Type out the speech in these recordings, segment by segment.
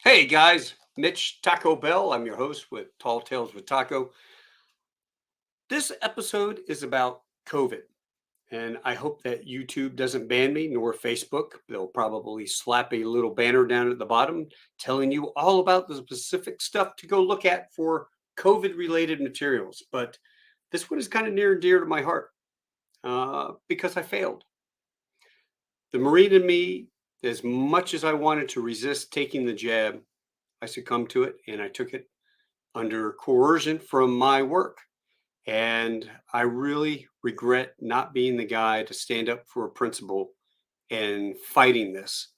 Hey guys, Mitch Taco Bell. I'm your host with Tall Tales with Taco. This episode is about COVID, and I hope that YouTube doesn't ban me, nor Facebook. They'll probably slap a little banner down at the bottom telling you all about the specific stuff to go look at for COVID related materials. But this one is kind of near and dear to my heart because I failed. The Marine in me, as much as I wanted to resist taking the jab, I succumbed to it, and I took it under coercion from my work. And I really regret not being the guy to stand up for a principle and fighting this.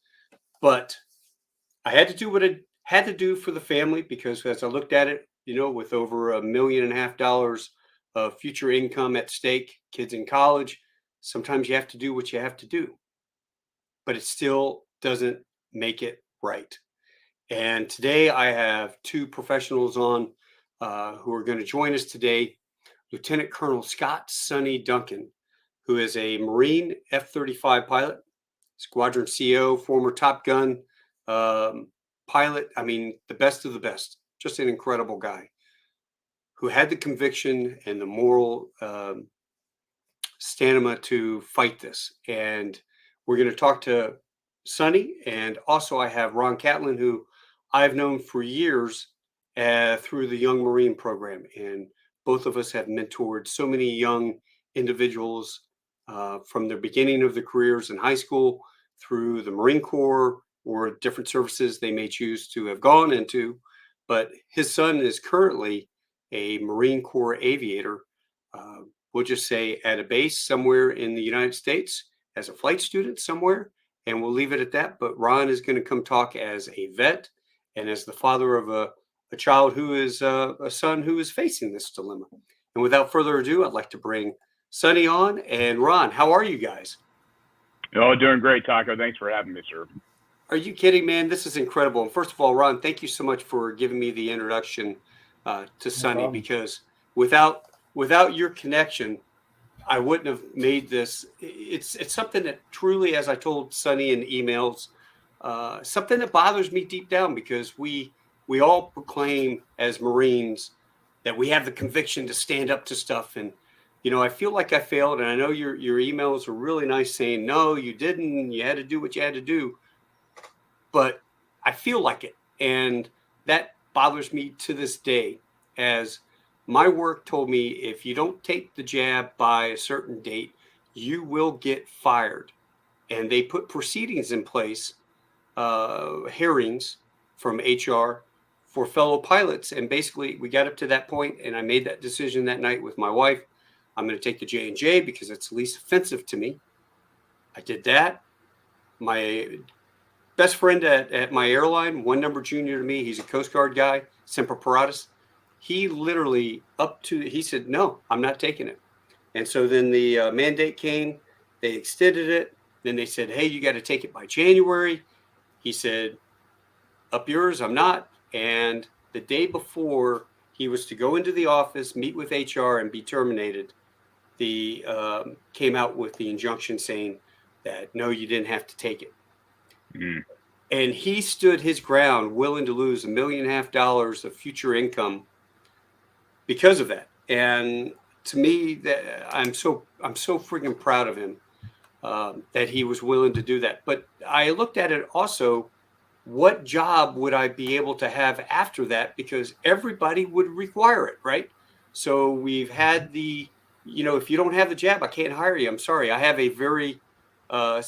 But I had to do what I had to do for the family, because as I looked at it, with over $1.5 million of future income at stake, kids in college, sometimes you have to do what you have to do. But it still doesn't make it right. And today I have two professionals on who are going to join us today. Lieutenant Colonel Scott Sonny Duncan, who is a Marine F-35 pilot, Squadron CO, former Top Gun pilot. I mean, the best of the best. Just an incredible guy who had the conviction and the moral stamina to fight this. And we're going to talk to Sonny, and also I have Ron Catlin, who I've known for years through the Young Marine program. And both of us have mentored so many young individuals from the beginning of their careers in high school through the Marine Corps or different services they may choose to have gone into. But his son is currently a Marine Corps aviator, we'll just say at a base somewhere in the United States as a flight student somewhere. And we'll leave it at that. But Ron is going to come talk as a vet and as the father of a child who is a son who is facing this dilemma. And without further ado, I'd like to bring Sonny on. And Ron, how are you guys? Oh, doing great, Taco. Thanks for having me, sir. Are you kidding, man? This is incredible. And first of all, Ron, thank you so much for giving me the introduction to Sonny, because without your connection, I wouldn't have made this. It's something that truly, as I told Sonny in emails, something that bothers me deep down, because we all proclaim as Marines that we have the conviction to stand up to stuff. And, I feel like I failed. And I know your emails were really nice saying, no, you didn't. You had to do what you had to do. But I feel like it. And that bothers me to this day, as my work told me, if you don't take the jab by a certain date, you will get fired. And they put proceedings in place, hearings from HR for fellow pilots. And basically we got up to that point, and I made that decision that night with my wife. I'm going to take the J&J because it's least offensive to me. I did that. My best friend at my airline, one number junior to me, he's a Coast Guard guy, Semper Paratus. He literally he said, no, I'm not taking it. And so then the mandate came, they extended it. Then they said, hey, you got to take it by January. He said, up yours, I'm not. And the day before he was to go into the office, meet with HR and be terminated, came out with the injunction saying that, no, you didn't have to take it. Mm. And he stood his ground, willing to lose $1.5 million of future income because of that. And to me, that I'm so freaking proud of him that he was willing to do that. But I looked at it also, what job would I be able to have after that? Because everybody would require it, right? So we've had if you don't have the jab, I can't hire you. I'm sorry. I have a very a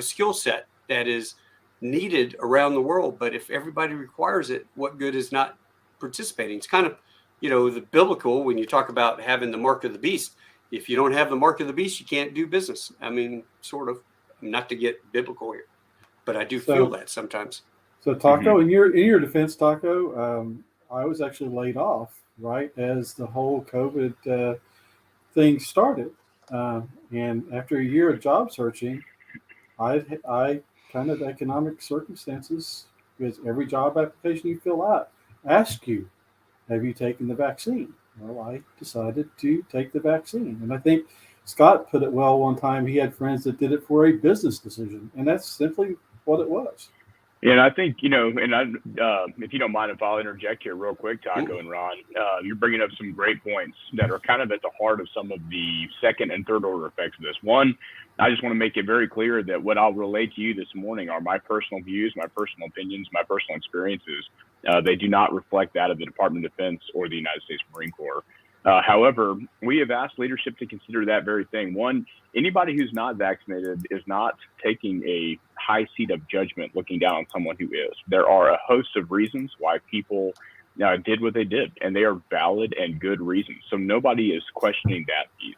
skill set that is needed around the world. But if everybody requires it, what good is not participating? It's kind of, the biblical, when you talk about having the mark of the beast. If you don't have the mark of the beast, you can't do business. I mean, sort of, not to get biblical here, but I do feel that sometimes. So Taco, in your defense, Taco, I was actually laid off right as the whole COVID thing started. And after a year of job searching, I kind of economic circumstances, because every job application you fill out asks you, have you taken the vaccine? Well, I decided to take the vaccine. And I think Scott put it well one time. He had friends that did it for a business decision. And that's simply what it was. And I think, if you don't mind, if I'll interject here real quick, Taco and Ron, you're bringing up some great points that are kind of at the heart of some of the second and third order effects of this. One, I just want to make it very clear that what I'll relate to you this morning are my personal views, my personal opinions, my personal experiences. They do not reflect that of the Department of Defense or the United States Marine Corps. However, we have asked leadership to consider that very thing. One, anybody who's not vaccinated is not taking a high seat of judgment looking down on someone who is. There are a host of reasons why people did what they did, and they are valid and good reasons. So nobody is questioning that piece.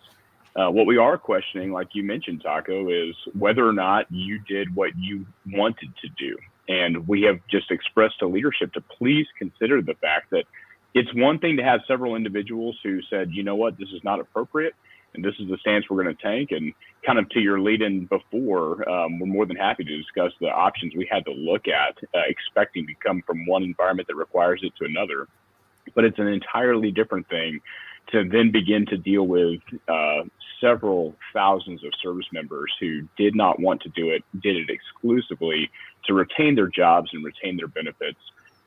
What we are questioning, like you mentioned, Taco, is whether or not you did what you wanted to do. And we have just expressed to leadership to please consider the fact that it's one thing to have several individuals who said, you know what, this is not appropriate, and this is the stance we're going to take. And kind of to your lead-in before, we're more than happy to discuss the options we had to look at, expecting to come from one environment that requires it to another. But it's an entirely different thing to then begin to deal with several thousands of service members who did not want to do it, did it exclusively to retain their jobs and retain their benefits.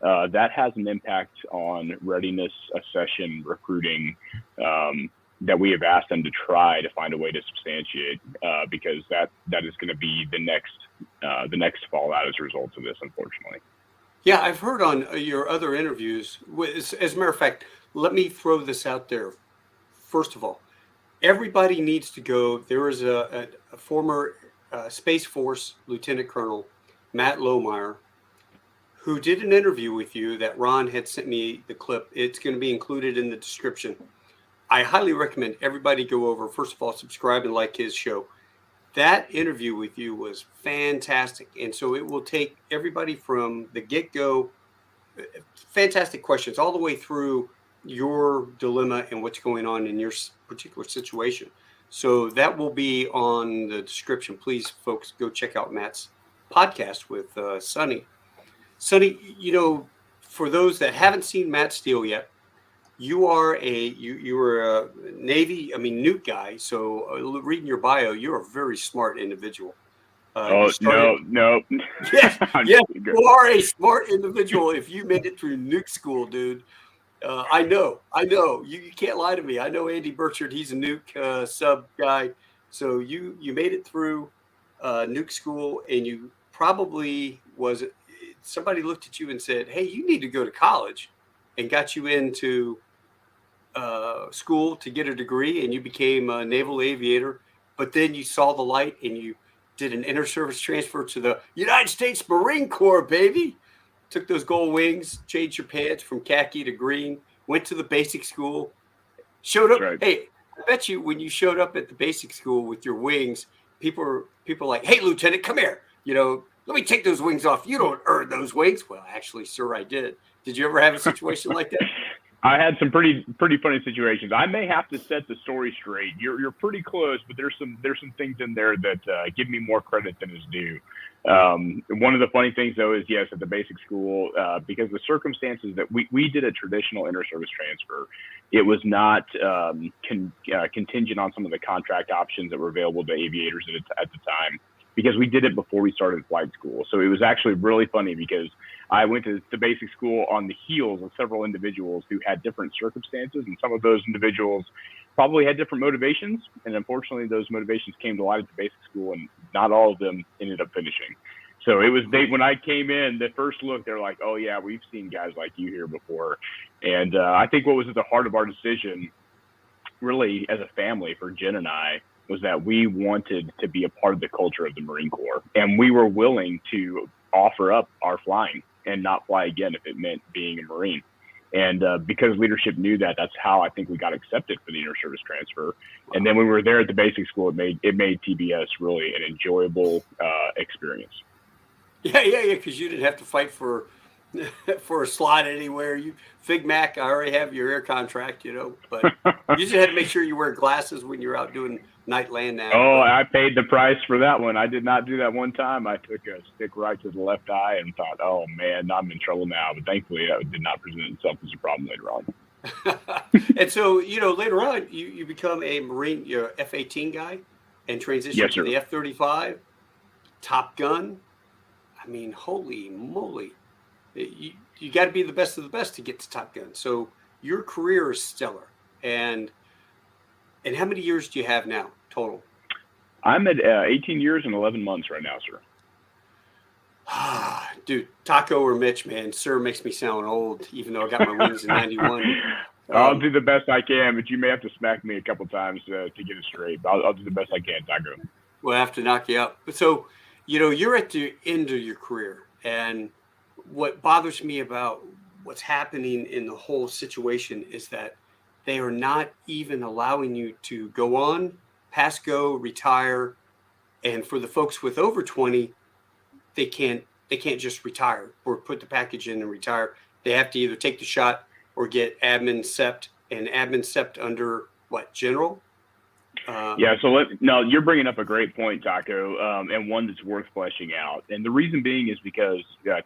That has an impact on readiness, accession, recruiting, that we have asked them to try to find a way to substantiate, because that is going to be the next fallout as a result of this, unfortunately. Yeah, I've heard on your other interviews. As a matter of fact, let me throw this out there. First of all, everybody needs to go. There is a former Space Force Lieutenant Colonel, Matt Lohmeier, who did an interview with you that Ron had sent me the clip. It's going to be included in the description. I highly recommend everybody go over. First of all, subscribe and like his show. That interview with you was fantastic. And so it will take everybody from the get-go, fantastic questions, all the way through your dilemma and what's going on in your particular situation. So that will be on the description. Please, folks, go check out Matt's podcast with Sonny. Sonny, for those that haven't seen Matt Steele yet, you were a Navy, Newt guy. So reading your bio, you're a very smart individual. No. Yes, you are a smart individual. If you made it through nuke school, dude, I know. You can't lie to me. I know Andy Burchard. He's a nuke sub guy. So you made it through nuke school, and you probably somebody looked at you and said, "Hey, you need to go to college," and got you into school to get a degree, and you became a naval aviator. But then you saw the light, and you did an inter-service transfer to the United States Marine Corps, baby. Took those gold wings, changed your pants from khaki to green, went to the basic school, showed up. Right. Hey, I bet you when you showed up at the basic school with your wings, people are like, "Hey, Lieutenant, come here. Let me take those wings off. You don't earn those wings." Well, actually, sir, I did. Did you ever have a situation like that? I had some pretty funny situations. I may have to set the story straight. You're pretty close, but there's some things in there that give me more credit than is due. One of the funny things, though, is yes, at the basic school, because the circumstances that we did a traditional inter-service transfer, it was not contingent on some of the contract options that were available to aviators at the time, because we did it before we started flight school. So it was actually really funny because I went to the basic school on the heels of several individuals who had different circumstances, and some of those individuals probably had different motivations. And unfortunately, those motivations came to light at the basic school, and not all of them ended up finishing. So it was when I came in, the first look, they're like, "Oh yeah, we've seen guys like you here before." And I think what was at the heart of our decision, really as a family for Jen and I, was that we wanted to be a part of the culture of the Marine Corps, and we were willing to offer up our flying and not fly again if it meant being a Marine. And because leadership knew that, that's how I think we got accepted for the inter-service transfer. And then when we were there at the basic school, it made TBS really an enjoyable experience. Yeah, because you didn't have to fight for a slot anywhere. You Fig Mac, I already have your air contract, but you just had to make sure you wear glasses when you're out doing night land nav. I paid the price for that one. I did not do that one time. I took a stick right to the left eye and thought, "Oh man, I'm in trouble now." But thankfully, that did not present itself as a problem later on. And so, later on, you become a Marine, you're an F-18 guy, and transition to the F-35, Top Gun. I mean, holy moly. You got to be the best of the best to get to Top Gun. So your career is stellar. And how many years do you have now total? I'm at 18 years and 11 months right now, sir. Dude, Taco or Mitch, man, sir makes me sound old, even though I got my wings in 91. I'll do the best I can, but you may have to smack me a couple times to get it straight. But I'll do the best I can, Taco. We'll have to knock you out. But so, you're at the end of your career. And what bothers me about what's happening in the whole situation is that they are not even allowing you to go on, pass go, retire. And for the folks with over 20, they can't just retire or put the package in and retire. They have to either take the shot or get admin sept, and admin sept under what, general? Yeah, so you're bringing up a great point, Taco, and one that's worth fleshing out. And the reason being is because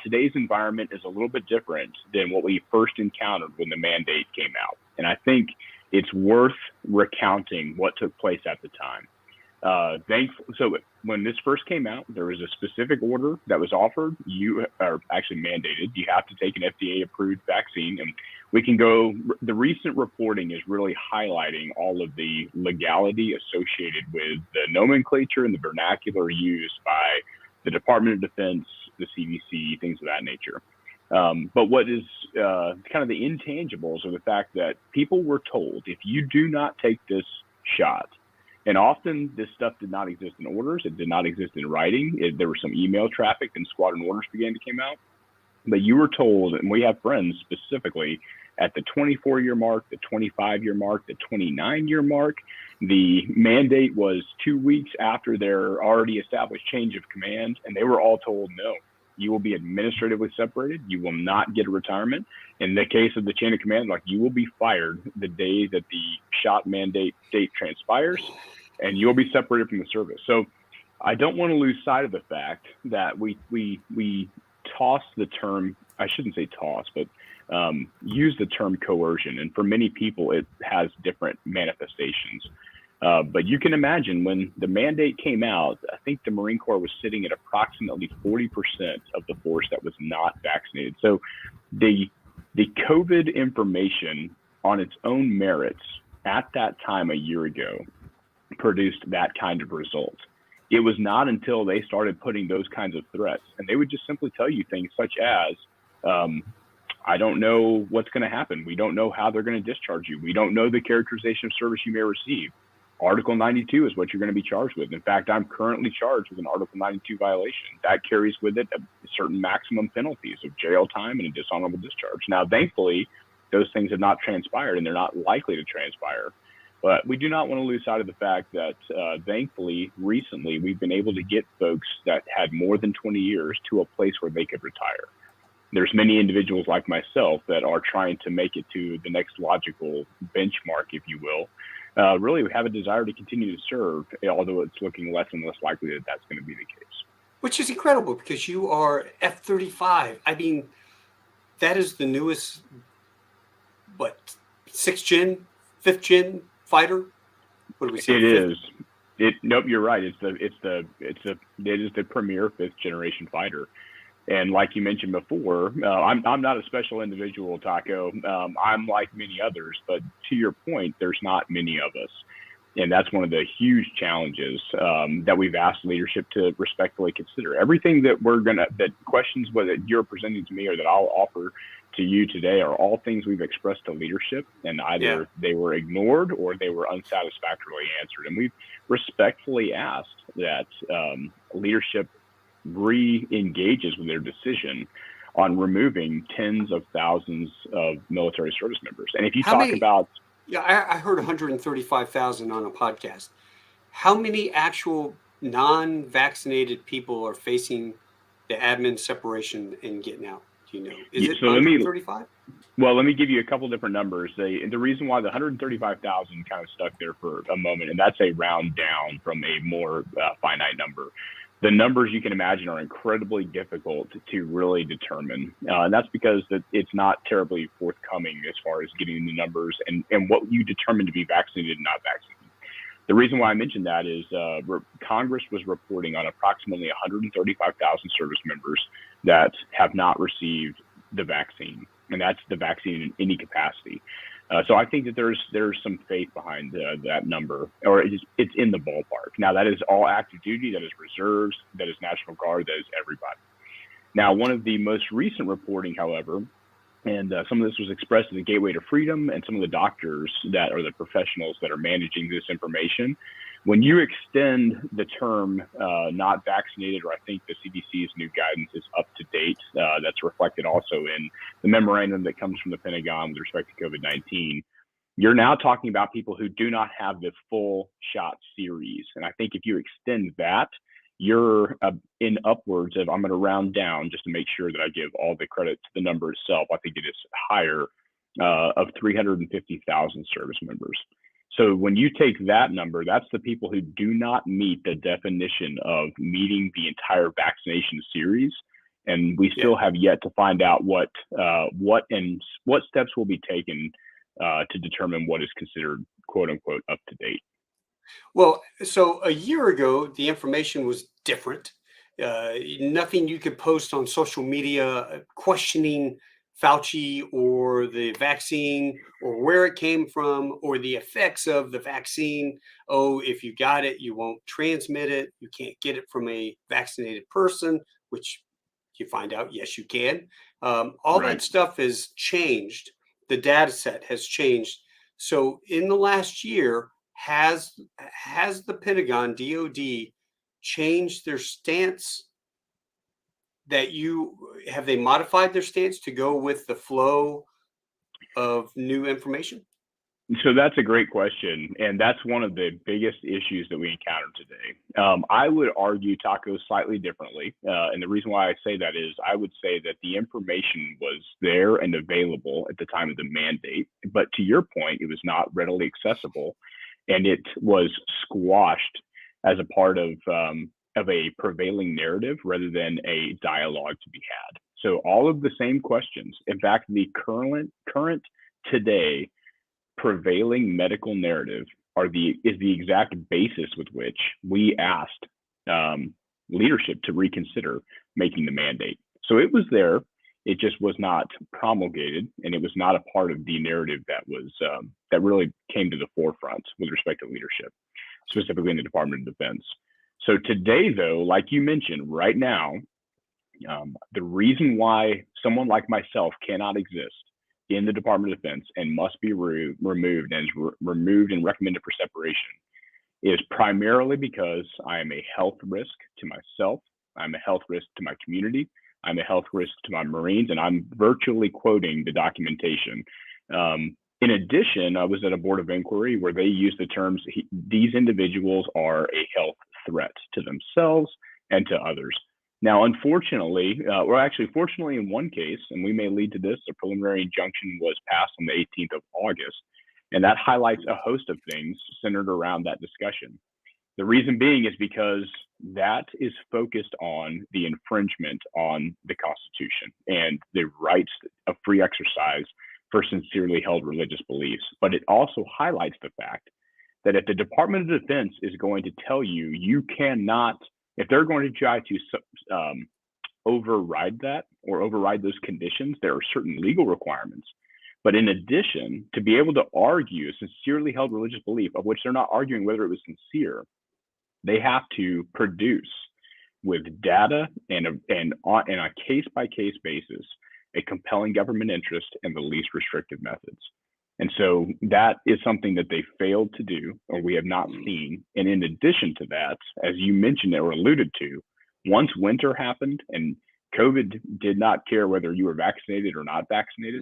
today's environment is a little bit different than what we first encountered when the mandate came out. And I think it's worth recounting what took place at the time. So when this first came out, there was a specific order that was offered. You are actually mandated. You have to take an FDA-approved vaccine, and we can go. The recent reporting is really highlighting all of the legality associated with the nomenclature and the vernacular used by the Department of Defense, the CDC, things of that nature. But what is kind of the intangibles are the fact that people were told, if you do not take this shot, and often this stuff did not exist in orders. It did not exist in writing. There was some email traffic and squadron orders began to come out. But you were told, and we have friends specifically at the 24-year mark, the 25-year mark, the 29-year mark. The mandate was 2 weeks after their already established change of command, and they were all told, no, you will be administratively separated. You will not get a retirement. In the case of the chain of command, you will be fired the day that the shot mandate date transpires, and you'll be separated from the service. So I don't want to lose sight of the fact that we toss the term, I shouldn't say toss, but use the term coercion. And for many people, it has different manifestations. But you can imagine when the mandate came out, I think the Marine Corps was sitting at approximately 40% of the force that was not vaccinated. So the COVID information on its own merits at that time a year ago produced that kind of result. It was not until they started putting those kinds of threats, and they would just simply tell you things such as, I don't know what's going to happen. We don't know how they're going to discharge you. We don't know the characterization of service you may receive. Article 92 is what you're going to be charged with. In fact, I'm currently charged with an Article 92 violation. That carries with it a certain maximum penalties of jail time and a dishonorable discharge. Now, thankfully, those things have not transpired, and they're not likely to transpire. But we do not want to lose sight of the fact that, thankfully, recently, we've been able to get folks that had more than 20 years to a place where they could retire. There's many individuals like myself that are trying to make it to the next logical benchmark, if you will. Really, we have a desire to continue to serve, although it's looking less and less likely that that's going to be the case. Which is incredible because you are F-35. I mean, that is the newest, 6th gen, 5th gen fighter? What do we say? It is. Nope, you're right. It is the premier 5th generation fighter. And like you mentioned before, I'm not a special individual, Taco. I'm like many others, but to your point, there's not many of us. And that's one of the huge challenges that we've asked leadership to respectfully consider. Everything that that questions whether you're presenting to me or that I'll offer to you today are all things we've expressed to leadership, and either they were ignored or they were unsatisfactorily answered. And we've respectfully asked that leadership re-engages with their decision on removing tens of thousands of military service members. And if you I heard 135,000 on a podcast. How many actual non-vaccinated people are facing the admin separation and getting out? Do you know? Is it 135? Well, let me give you a couple different numbers. The reason why the 135,000 kind of stuck there for a moment, and that's a round down from a more finite number. The numbers you can imagine are incredibly difficult to really determine. And that's because it's not terribly forthcoming as far as getting the numbers and what you determine to be vaccinated and not vaccinated. The reason why I mentioned that is Congress was reporting on approximately 135,000 service members that have not received the vaccine, and that's the vaccine in any capacity. So I think that there's some faith behind that number, or it's in the ballpark. Now, that is all active duty, that is reserves, that is National Guard, that is everybody. Now, one of the most recent reporting, however, and some of this was expressed in the Gateway to Freedom and some of the doctors that are the professionals that are managing this information. When you extend the term not vaccinated, or I think the CDC's new guidance is up to date, that's reflected also in the memorandum that comes from the Pentagon with respect to COVID-19, you're now talking about people who do not have the full shot series. And I think if you extend that, you're in upwards of, I'm going to round down just to make sure that I give all the credit to the number itself. I think it is higher of 350,000 service members. So when you take that number, that's the people who do not meet the definition of meeting the entire vaccination series. And we still have yet to find out what steps will be taken to determine what is considered quote unquote up to date. Well, so a year ago, the information was different. Nothing you could post on social media questioning Fauci or the vaccine or where it came from or the effects of the vaccine. Oh, if you got it, you won't transmit it. You can't get it from a vaccinated person, which you find out, yes, you can. All that stuff has changed. The data set has changed. So in the last year, has the Pentagon, DOD, changed their stance? Have they modified their stance to go with the flow of new information? So that's a great question, and that's one of the biggest issues that we encounter today. I would argue, Taco, slightly differently, and the reason why I say that is I would say that the information was there and available at the time of the mandate, but to your point, it was not readily accessible, and it was squashed as a part of a prevailing narrative rather than a dialogue to be had. So all of the same questions, in fact, the current today prevailing medical narrative is the exact basis with which we asked leadership to reconsider making the mandate. So it was there, it just was not promulgated, and it was not a part of the narrative that really came to the forefront with respect to leadership, specifically in the Department of Defense. So today, though, like you mentioned, right now, the reason why someone like myself cannot exist in the Department of Defense and must be removed and is removed and recommended for separation is primarily because I am a health risk to myself, I'm a health risk to my community, I'm a health risk to my Marines, and I'm virtually quoting the documentation. In addition, I was at a board of inquiry where they used the terms, these individuals are a health threat to themselves and to others. Now, unfortunately, or actually fortunately in one case, and we may lead to this, a preliminary injunction was passed on the 18th of August, and that highlights a host of things centered around that discussion. The reason being is because that is focused on the infringement on the Constitution and the rights of free exercise for sincerely held religious beliefs. But it also highlights the fact that if the Department of Defense is going to tell you, you cannot, if they're going to try to override that or override those conditions, there are certain legal requirements. But in addition, to be able to argue a sincerely held religious belief, of which they're not arguing whether it was sincere, they have to produce with data and on a case-by-case basis a compelling government interest and the least restrictive methods. And so that is something that they failed to do, or we have not seen. And in addition to that, as you mentioned or alluded to, once winter happened and COVID did not care whether you were vaccinated or not vaccinated,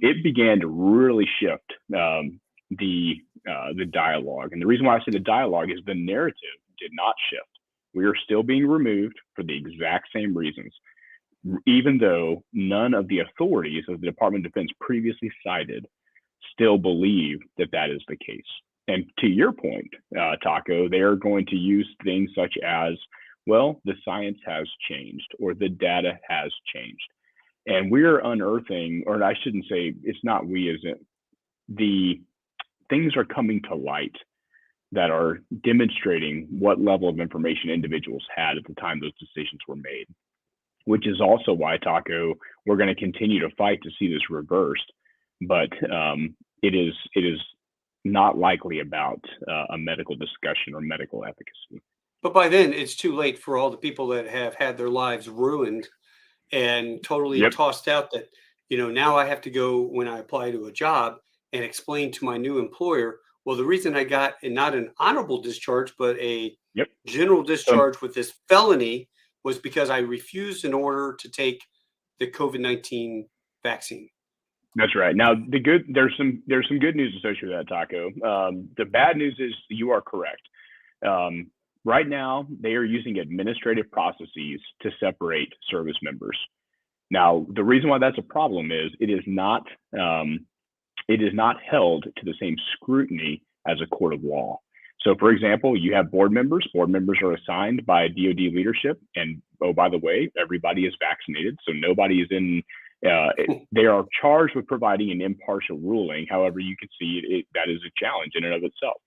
it began to really shift the dialogue. And the reason why I say the dialogue is the narrative did not shift. We are still being removed for the exact same reasons, even though none of the authorities of the Department of Defense previously cited still believe that that is the case. And to your point, Taco, they are going to use things such as, well, the science has changed or the data has changed. And we're unearthing, or I shouldn't say, it's not we, is it? The things are coming to light that are demonstrating what level of information individuals had at the time those decisions were made, which is also why, Taco, we're going to continue to fight to see this reversed. But it is not likely about a medical discussion or medical efficacy. But by then, it's too late for all the people that have had their lives ruined and totally tossed out that, now I have to go when I apply to a job and explain to my new employer, well, the reason I got not an honorable discharge, but a general discharge with this felony was because I refused an order to take the COVID-19 vaccine. That's right. Now, there's some good news associated with that, Taco. The bad news is you are correct. Right now, they are using administrative processes to separate service members. Now, the reason why that's a problem is it is not held to the same scrutiny as a court of law. So, for example, you have board members. Board members are assigned by DoD leadership, and oh, by the way, everybody is vaccinated, so nobody is in. They are charged with providing an impartial ruling. However, you can see that is a challenge in and of itself.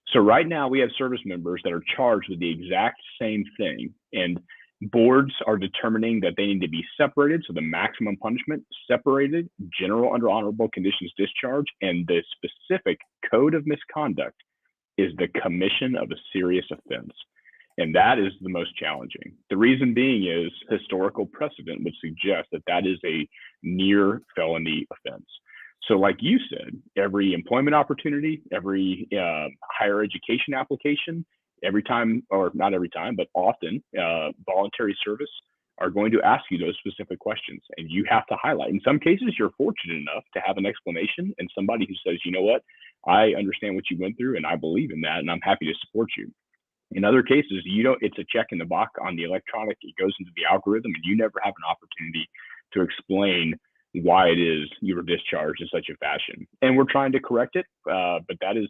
So right now we have service members that are charged with the exact same thing, and boards are determining that they need to be separated. So the maximum punishment separated, general under honorable conditions discharge, and the specific code of misconduct is the commission of a serious offense. And that is the most challenging. The reason being is historical precedent would suggest that that is a near felony offense. So like you said, every employment opportunity, every higher education application, every time, or not every time, but often voluntary service are going to ask you those specific questions, and you have to highlight. In some cases, you're fortunate enough to have an explanation and somebody who says, you know what, I understand what you went through and I believe in that and I'm happy to support you. In other cases, it's a check in the box on the electronic, it goes into the algorithm, and you never have an opportunity to explain why it is you were discharged in such a fashion. And we're trying to correct it, but that is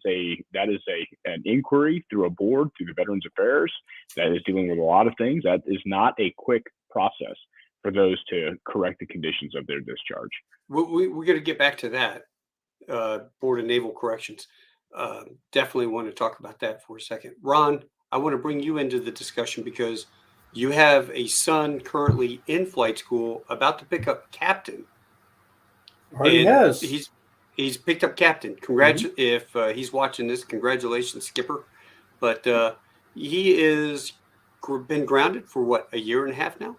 an inquiry through a board, through the Veterans Affairs, that is dealing with a lot of things. That is not a quick process for those to correct the conditions of their discharge. We're going to get back to that, Board of Naval Corrections. Definitely want to talk about that for a second. Ron, I want to bring you into the discussion because you have a son currently in flight school about to pick up captain. Already has. He's picked up captain. If he's watching this, congratulations, Skipper. But he is been grounded for what, a year and a half now?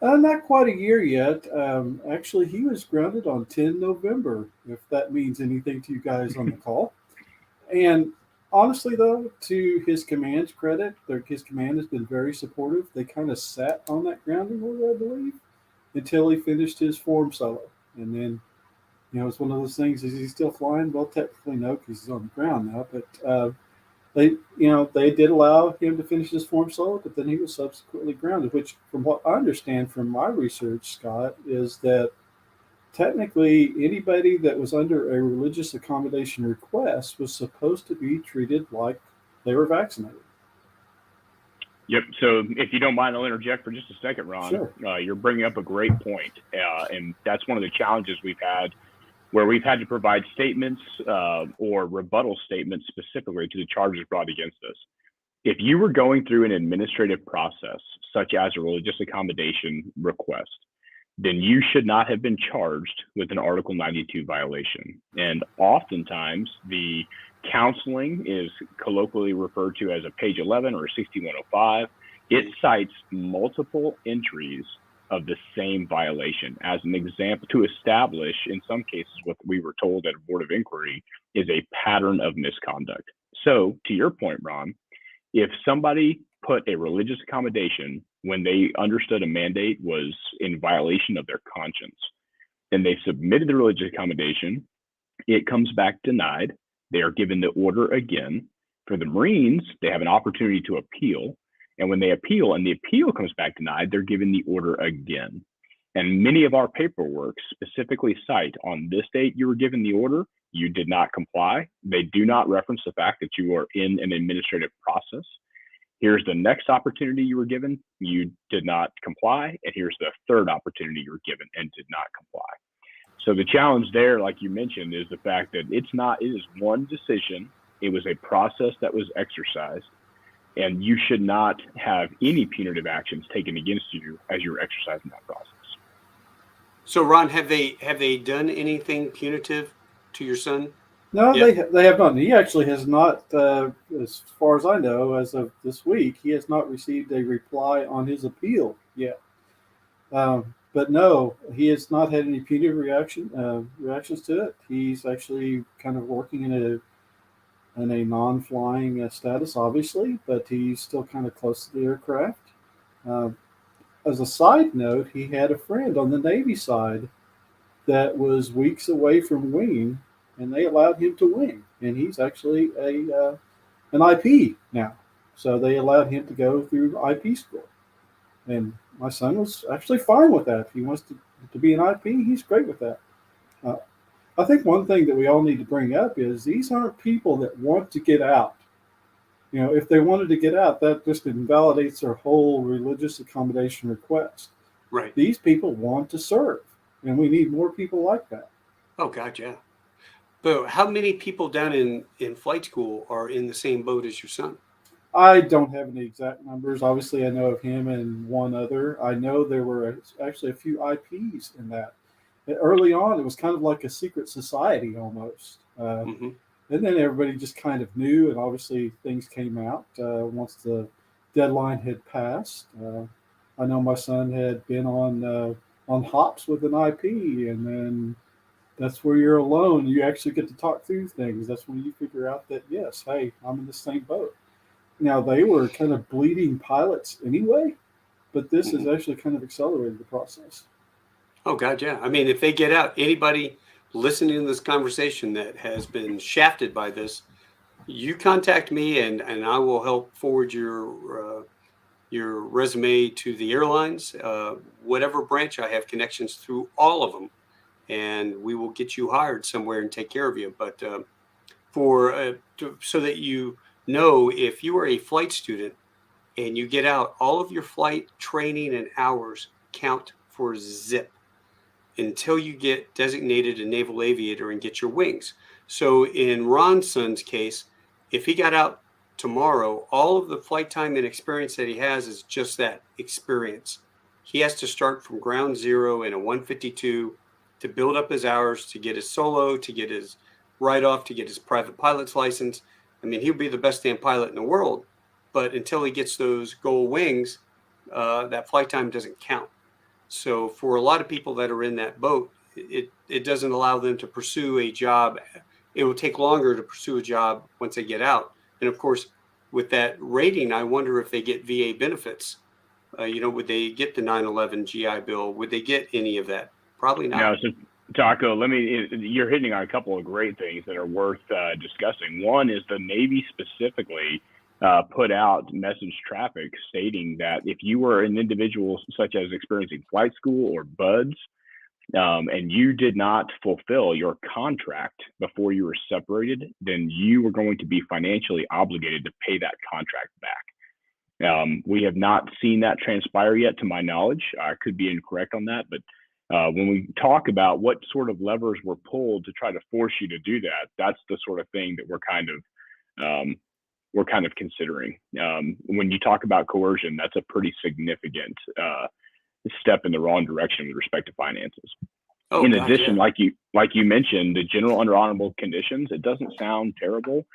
Not quite a year yet. Actually, he was grounded on 10 November, if that means anything to you guys on the call. And honestly, though, to his command's credit, his command has been very supportive. They kind of sat on that grounding order, I believe, until he finished his form solo. And then, it's one of those things, is he still flying? Well, technically no, because he's on the ground now. But they did allow him to finish his form solo, but then he was subsequently grounded, which, from what I understand from my research, Scott, is that technically anybody that was under a religious accommodation request was supposed to be treated like they were vaccinated. Yep. So if you don't mind, I'll interject for just a second, Ron. Sure. You're bringing up a great point. And that's one of the challenges we've had, where we've had to provide statements or rebuttal statements specifically to the charges brought against us. If you were going through an administrative process, such as a religious accommodation request, then you should not have been charged with an Article 92 violation. And oftentimes, the counseling is colloquially referred to as a page 11 or a 6105. It cites multiple entries of the same violation as an example to establish, in some cases, what we were told at a board of inquiry is a pattern of misconduct. So, to your point, Ron, if somebody put a religious accommodation when they understood a mandate was in violation of their conscience, and they submitted the religious accommodation, it comes back denied. They are given the order again. For the Marines, they have an opportunity to appeal. And when they appeal and the appeal comes back denied, they're given the order again. And many of our paperwork specifically cite, on this date you were given the order, you did not comply. They do not reference the fact that you are in an administrative process. Here's the next opportunity you were given, you did not comply. And here's the third opportunity you were given and did not comply. So the challenge there, like you mentioned, is the fact that it is one decision It was a process that was exercised, and you should not have any punitive actions taken against you as you're exercising that process. So, Ron, have they done anything punitive to your son? No, Yeah. they have not. He actually has not, as far as I know, as of this week, he has not received a reply on his appeal yet. But no, he has not had any punitive reactions to it. He's actually kind of working in a non-flying status, obviously, but he's still kind of close to the aircraft. As a side note, he had a friend on the Navy side that was weeks away from winging, and they allowed him to wing. And he's actually an IP now, so they allowed him to go through IP school. And my son was actually fine with that. If he wants to be an IP, he's great with that. I think one thing that we all need to bring up is these aren't people that want to get out. If they wanted to get out, that just invalidates their whole religious accommodation request. Right. These people want to serve, and we need more people like that. Oh, God, yeah. But how many people down in flight school are in the same boat as your son? I don't have any exact numbers. Obviously, I know of him and one other. I know there were actually a few IPs in that. Early on, it was kind of like a secret society almost. Mm-hmm. And then everybody just kind of knew, and obviously things came out once the deadline had passed. I know my son had been on hops with an IP, and then that's where you're alone. You actually get to talk through things. That's when you figure out that, yes, hey, I'm in the same boat. Now, they were kind of bleeding pilots anyway, but this has actually kind of accelerated the process. Oh, God, yeah. I mean, if they get out, anybody listening to this conversation that has been shafted by this, you contact me and I will help forward your resume to the airlines, whatever branch I have connections through all of them, and we will get you hired somewhere and take care of you. But so that you know, if you are a flight student and you get out, all of your flight training and hours count for zip until you get designated a naval aviator and get your wings. So in Ron's son's case, if he got out tomorrow, all of the flight time and experience that he has is just that experience. He has to start from ground zero in a 152 to build up his hours, to get his solo, to get his write-off, to get his private pilot's license. I mean, he'll be the best damn pilot in the world, but until he gets those gold wings, that flight time doesn't count. So for a lot of people that are in that boat, it doesn't allow them to pursue a job. It will take longer to pursue a job once they get out. And of course, with that rating, I wonder if they get VA benefits. Would they get the 9/11 GI Bill? Would they get any of that? Probably not. No, so Taco, you're hitting on a couple of great things that are worth discussing. One is the Navy specifically put out message traffic stating that if you were an individual such as experiencing flight school or BUDS, and you did not fulfill your contract before you were separated, then you were going to be financially obligated to pay that contract back. We have not seen that transpire yet, to my knowledge. I could be incorrect on that, but when we talk about what sort of levers were pulled to try to force you to do that, that's the sort of thing that we're kind of considering. When you talk about coercion, that's a pretty significant step in the wrong direction with respect to finances. In addition, like you mentioned, the general under honorable conditions, it doesn't sound terrible,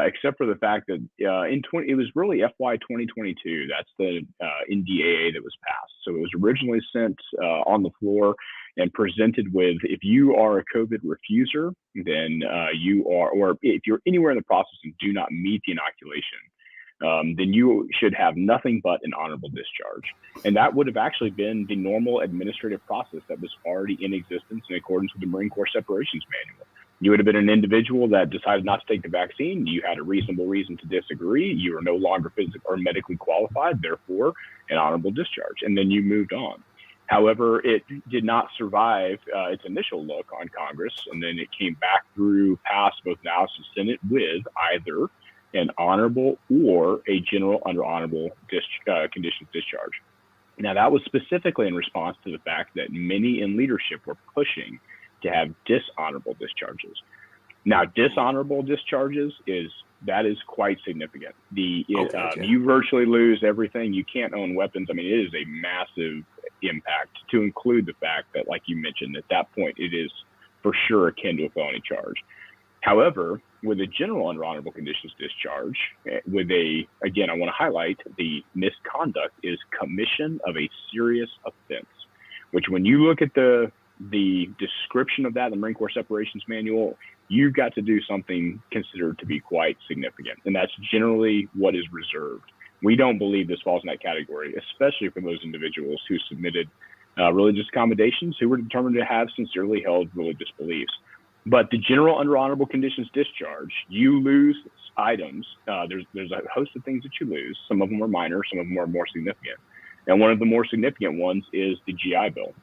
except for the fact that it was really FY 2022. That's the NDAA that was passed. So it was originally sent on the floor and presented with, if you are a COVID refuser, then you are, or if you're anywhere in the process and do not meet the inoculation, then you should have nothing but an honorable discharge. And that would have actually been the normal administrative process that was already in existence in accordance with the Marine Corps Separations Manual. You would have been an individual that decided not to take the vaccine. You had a reasonable reason to disagree. You are no longer physically or medically qualified, therefore an honorable discharge. And then you moved on. However, it did not survive its initial look on Congress, and then it came back through past both the House and Senate with either an honorable or a general under honorable conditions discharge. Now, that was specifically in response to the fact that many in leadership were pushing to have dishonorable discharges. Now, dishonorable discharges is that is quite significant. Okay. You virtually lose everything. You can't own weapons. I mean, it is a massive impact, to include the fact that, like you mentioned, at that point, it is for sure akin to a felony charge. However, with a general under honorable conditions discharge, I want to highlight the misconduct is commission of a serious offense, which when you look at the description of that in the Marine Corps Separations Manual, you've got to do something considered to be quite significant. And that's generally what is reserved. We don't believe this falls in that category, especially for those individuals who submitted religious accommodations, who were determined to have sincerely held religious beliefs. But the general under honorable conditions discharge, you lose items. There's a host of things that you lose. Some of them are minor, some of them are more significant. And one of the more significant ones is the GI Bill.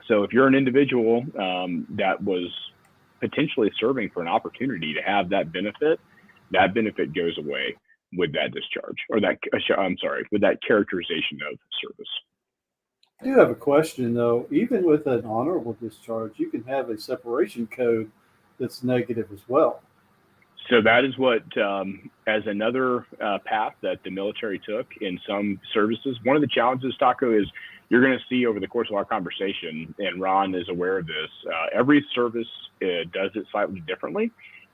So if you're an individual that was potentially serving for an opportunity to have that benefit goes away with that discharge, or with that characterization of service. I do have a question, though. Even with an honorable discharge, you can have a separation code that's negative as well. So that is what, as another path that the military took in some services. One of the challenges, Taco, is you're going to see over the course of our conversation, and Ron is aware of this, every service does it slightly differently.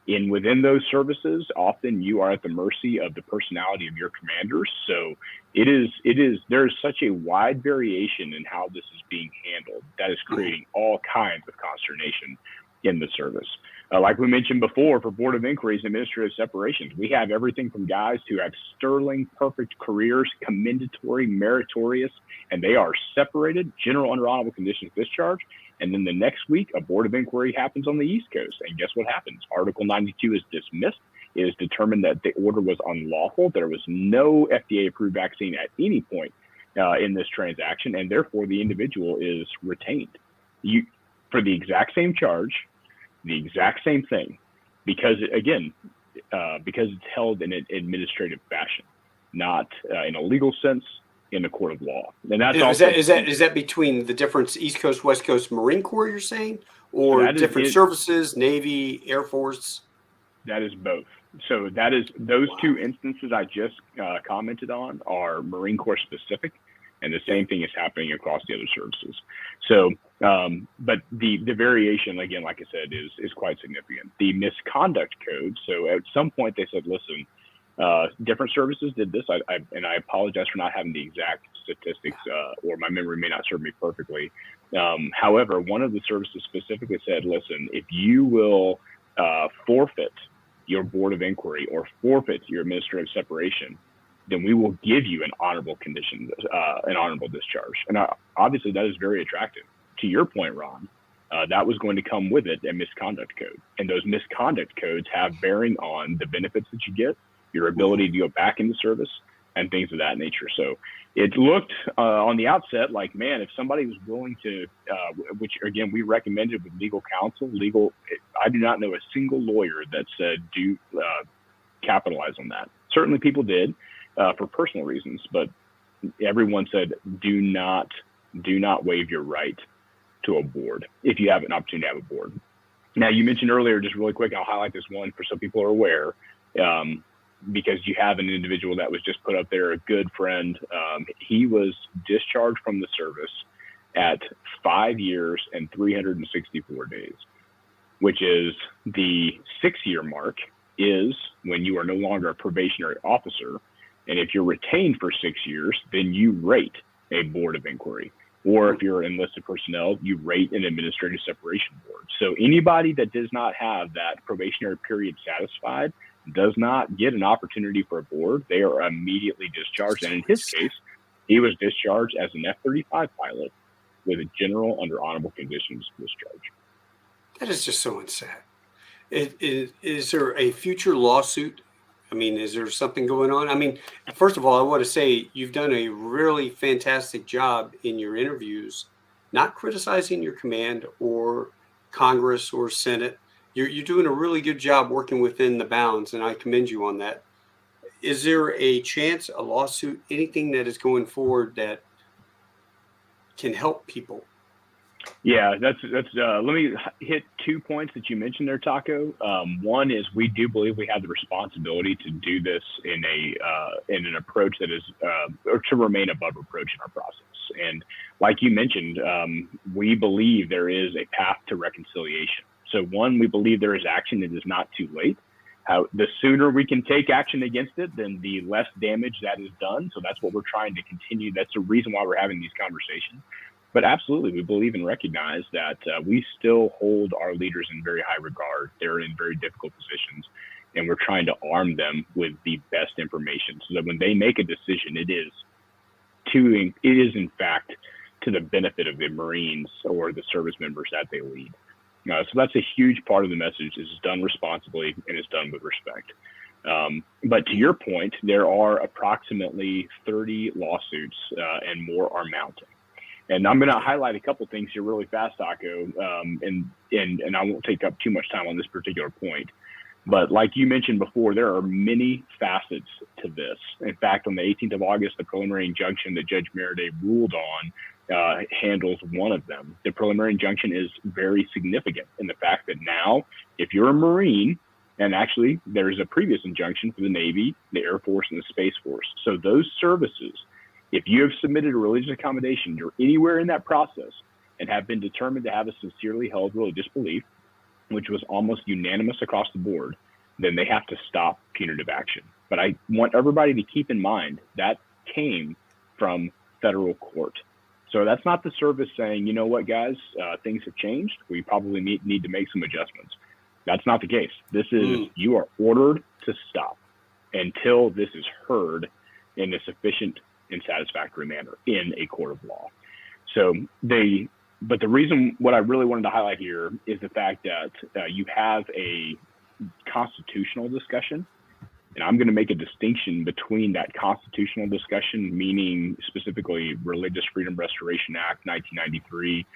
And within those services, often you are at the mercy of the personality of your commanders. So there's such a wide variation in how this is being handled that is creating all kinds of consternation in the service. Like we mentioned before, for Board of Inquiries and Administrative Separations, we have everything from guys who have sterling, perfect careers, commendatory, meritorious, and they are separated, general under honorable conditions discharge. And then the next week, a Board of Inquiry happens on the East Coast. And guess what happens? Article 92 is dismissed. It is determined that the order was unlawful. There was no FDA-approved vaccine at any point in this transaction, and therefore the individual is retained for the exact same charge, the exact same thing, because it's held in an administrative fashion, not in a legal sense in the court of law. And that's is that between the different East Coast, West Coast Marine Corps, you're saying, or different services, Navy, Air Force? That is both. So that is those two instances I just commented on are Marine Corps specific, and the same thing is happening across the other services. So, but the variation, again, like I said, is quite significant. The misconduct code. So at some point they said, listen, different services did this. And I apologize for not having the exact statistics, or my memory may not serve me perfectly. However, one of the services specifically said, listen, if you will forfeit your Board of Inquiry or forfeit your administrative separation, then we will give you an honorable condition, an honorable discharge. And obviously that is very attractive. To your point, Ron, that was going to come with it a misconduct code. And those misconduct codes have bearing on the benefits that you get, your ability to go back into service, and things of that nature. So it looked on the outset like, man, if somebody was willing to, which again, we recommended with legal counsel, I do not know a single lawyer that said, do capitalize on that. Certainly people did for personal reasons, but everyone said, do not waive your right to a board if you have an opportunity to have a board. Now, you mentioned earlier, just really quick, I'll highlight this one for so people are aware, because you have an individual that was just put up there, a good friend. He was discharged from the service at 5 years and 364 days, which is the 6-year mark is when you are no longer a probationary officer. And if you're retained for 6 years, then you rate a Board of Inquiry. Or if you're enlisted personnel, you rate an administrative separation board. So anybody that does not have that probationary period satisfied does not get an opportunity for a board. They are immediately discharged. And in his case, he was discharged as an F-35 pilot with a general under honorable conditions discharge. That is just so insane. Is there a future lawsuit? I mean, is there something going on? I mean, first of all, I want to say you've done a really fantastic job in your interviews, not criticizing your command or Congress or Senate. You're doing a really good job working within the bounds, and I commend you on that. Is there a chance, a lawsuit, anything that is going forward that can help people? Yeah, that's. Let me hit 2 points that you mentioned there, Taco. One is we do believe we have the responsibility to do this in an approach that is, or to remain above reproach in our process. And like you mentioned, we believe there is a path to reconciliation. So one, we believe there is action that is not too late. The sooner we can take action against it, then the less damage that is done. So that's what we're trying to continue. That's the reason why we're having these conversations. But absolutely, we believe and recognize that we still hold our leaders in very high regard. They're in very difficult positions, and we're trying to arm them with the best information so that when they make a decision, it is in fact to the benefit of the Marines or the service members that they lead. So that's a huge part of the message. Is done responsibly and is done with respect. But to your point, there are approximately 30 lawsuits and more are mounting. And I'm going to highlight a couple things here really fast, Taco, and I won't take up too much time on this particular point. But like you mentioned before, there are many facets to this. In fact, on the 18th of August, the preliminary injunction that Judge Meredith ruled on handles one of them. The preliminary injunction is very significant in the fact that now, if you're a Marine, and actually there's a previous injunction for the Navy, the Air Force, and the Space Force. So those services, if you have submitted a religious accommodation, you're anywhere in that process and have been determined to have a sincerely held religious belief, which was almost unanimous across the board, then they have to stop punitive action. But I want everybody to keep in mind that came from federal court. So that's not the service saying, you know what, guys, things have changed. We probably need to make some adjustments. That's not the case. This is, you are ordered to stop until this is heard in a sufficient and satisfactory manner in a court of law. So but the reason, what I really wanted to highlight here is the fact that you have a constitutional discussion, and I'm going to make a distinction between that constitutional discussion, meaning specifically Religious Freedom Restoration Act 1993,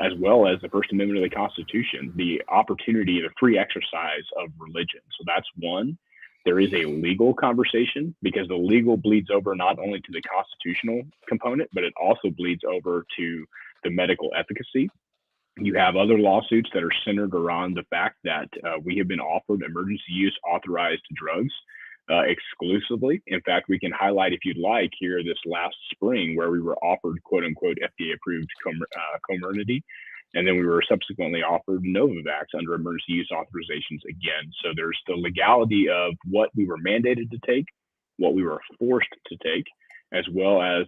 as well as the First Amendment of the Constitution, the opportunity, the free exercise of religion. So that's one. There is a legal conversation because the legal bleeds over not only to the constitutional component, but it also bleeds over to the medical efficacy. You have other lawsuits that are centered around the fact that we have been offered emergency use authorized drugs exclusively. In fact, we can highlight, if you'd like, here this last spring where we were offered quote unquote FDA approved Comirnaty. And then we were subsequently offered Novavax under emergency use authorizations again. So there's the legality of what we were mandated to take, what we were forced to take, as well as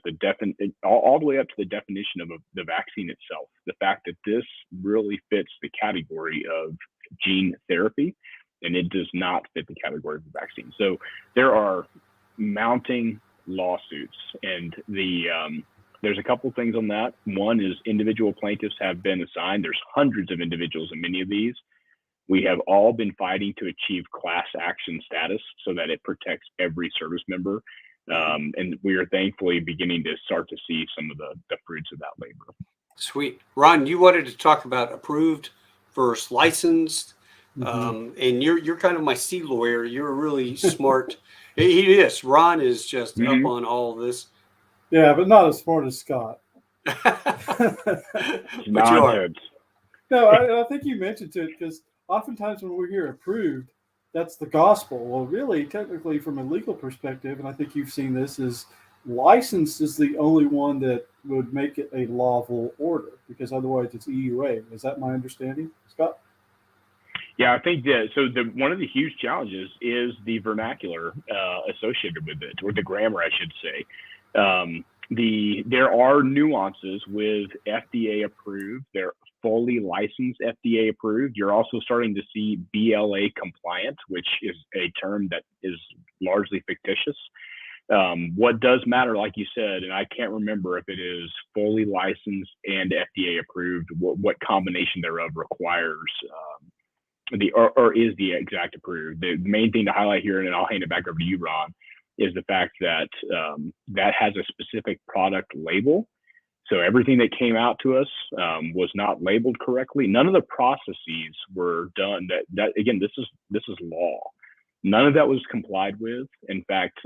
all the way up to the definition of the vaccine itself. The fact that this really fits the category of gene therapy, and it does not fit the category of the vaccine. So there are mounting lawsuits, and there's a couple things on that. One is individual plaintiffs have been assigned. There's hundreds of individuals in many of these. We have all been fighting to achieve class action status so that it protects every service member. And we are thankfully beginning to start to see some of the fruits of that labor. Sweet. Ron, you wanted to talk about approved versus licensed. And you're kind of my C lawyer. You're really smart. He is. Ron is just up on all of this. Yeah, but not as smart as Scott. But you are. No, I think you mentioned it because oftentimes when we hear approved, that's the gospel. Well, really, technically, from a legal perspective, and I think you've seen this, is licensed is the only one that would make it a lawful order because otherwise it's EUA. Is that my understanding, Scott? Yeah, I think that. So one of the huge challenges is the vernacular associated with it, or the grammar, I should say. There are nuances with FDA approved. They're fully licensed FDA approved. You're also starting to see BLA compliant, which is a term that is largely fictitious. What does matter, like you said, and I can't remember if it is fully licensed and FDA approved, what combination thereof requires or is the exact approved. The main thing to highlight here, and then I'll hand it back over to you, Ron, is the fact that that has a specific product label. So everything that came out to us was not labeled correctly. None of the processes were done. That again, this is law. None of that was complied with. In fact,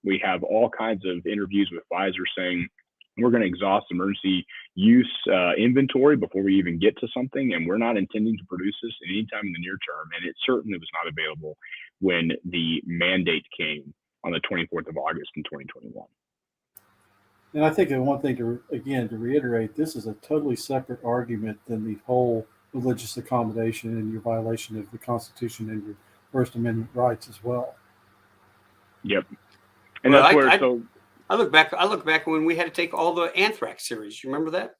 we have all kinds of interviews with Pfizer saying we're going to exhaust emergency use inventory before we even get to something, and we're not intending to produce this anytime in the near term. And it certainly was not available when the mandate came on the 24th of August in 2021. And I think one thing to reiterate, this is a totally separate argument than the whole religious accommodation and your violation of the Constitution and your First Amendment rights as well. Yep. And well, that's where I look back when we had to take all the anthrax series. You remember that?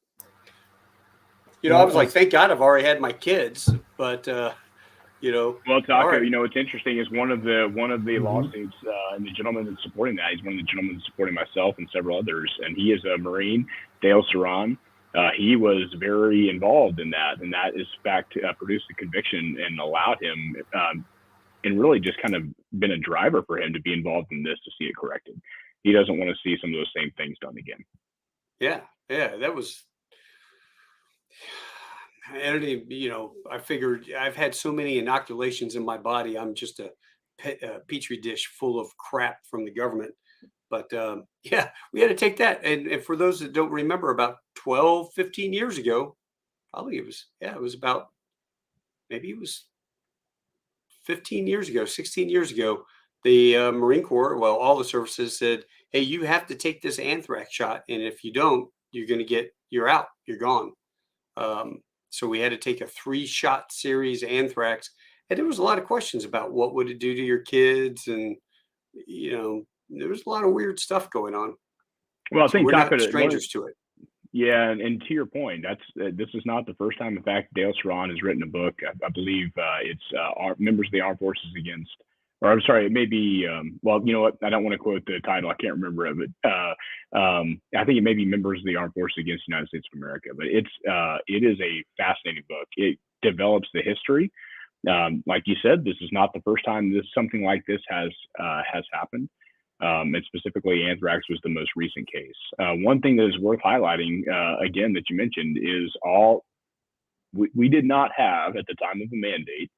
I was like, thank God I've already had my kids, but Well, Taco, right. What's interesting is one of the lawsuits, and the gentleman that's supporting that, he's one of the gentlemen that's supporting myself and several others, and he is a Marine, Dale Saran. He was very involved in that, and that is in fact produced a conviction and allowed him, and really just kind of been a driver for him to be involved in this to see it corrected. He doesn't want to see some of those same things done again. Yeah, that was. And I figured I've had so many inoculations in my body. I'm just a Petri dish full of crap from the government. But we had to take that. And for those that don't remember, about 12, 15 years ago, probably it was about, maybe it was 15 years ago, 16 years ago, the Marine Corps, all the services said, hey, you have to take this anthrax shot. And if you don't, you're out, you're gone. So we had to take a 3-shot series anthrax. And there was a lot of questions about what would it do to your kids. And, there was a lot of weird stuff going on. Well, I think we're not strangers to it. Yeah, and to your point, this is not the first time. In fact, Dale Saran has written a book. I believe it's members of the Armed Forces against, or I'm sorry, it may be. Well, you know what? I don't want to quote the title. I can't remember it, but I think it may be members of the Armed Forces against the United States of America. But it is a fascinating book. It develops the history. Like you said, this is not the first time something like this has happened. And specifically, anthrax was the most recent case. One thing that is worth highlighting, again, that you mentioned is we did not have at the time of the mandate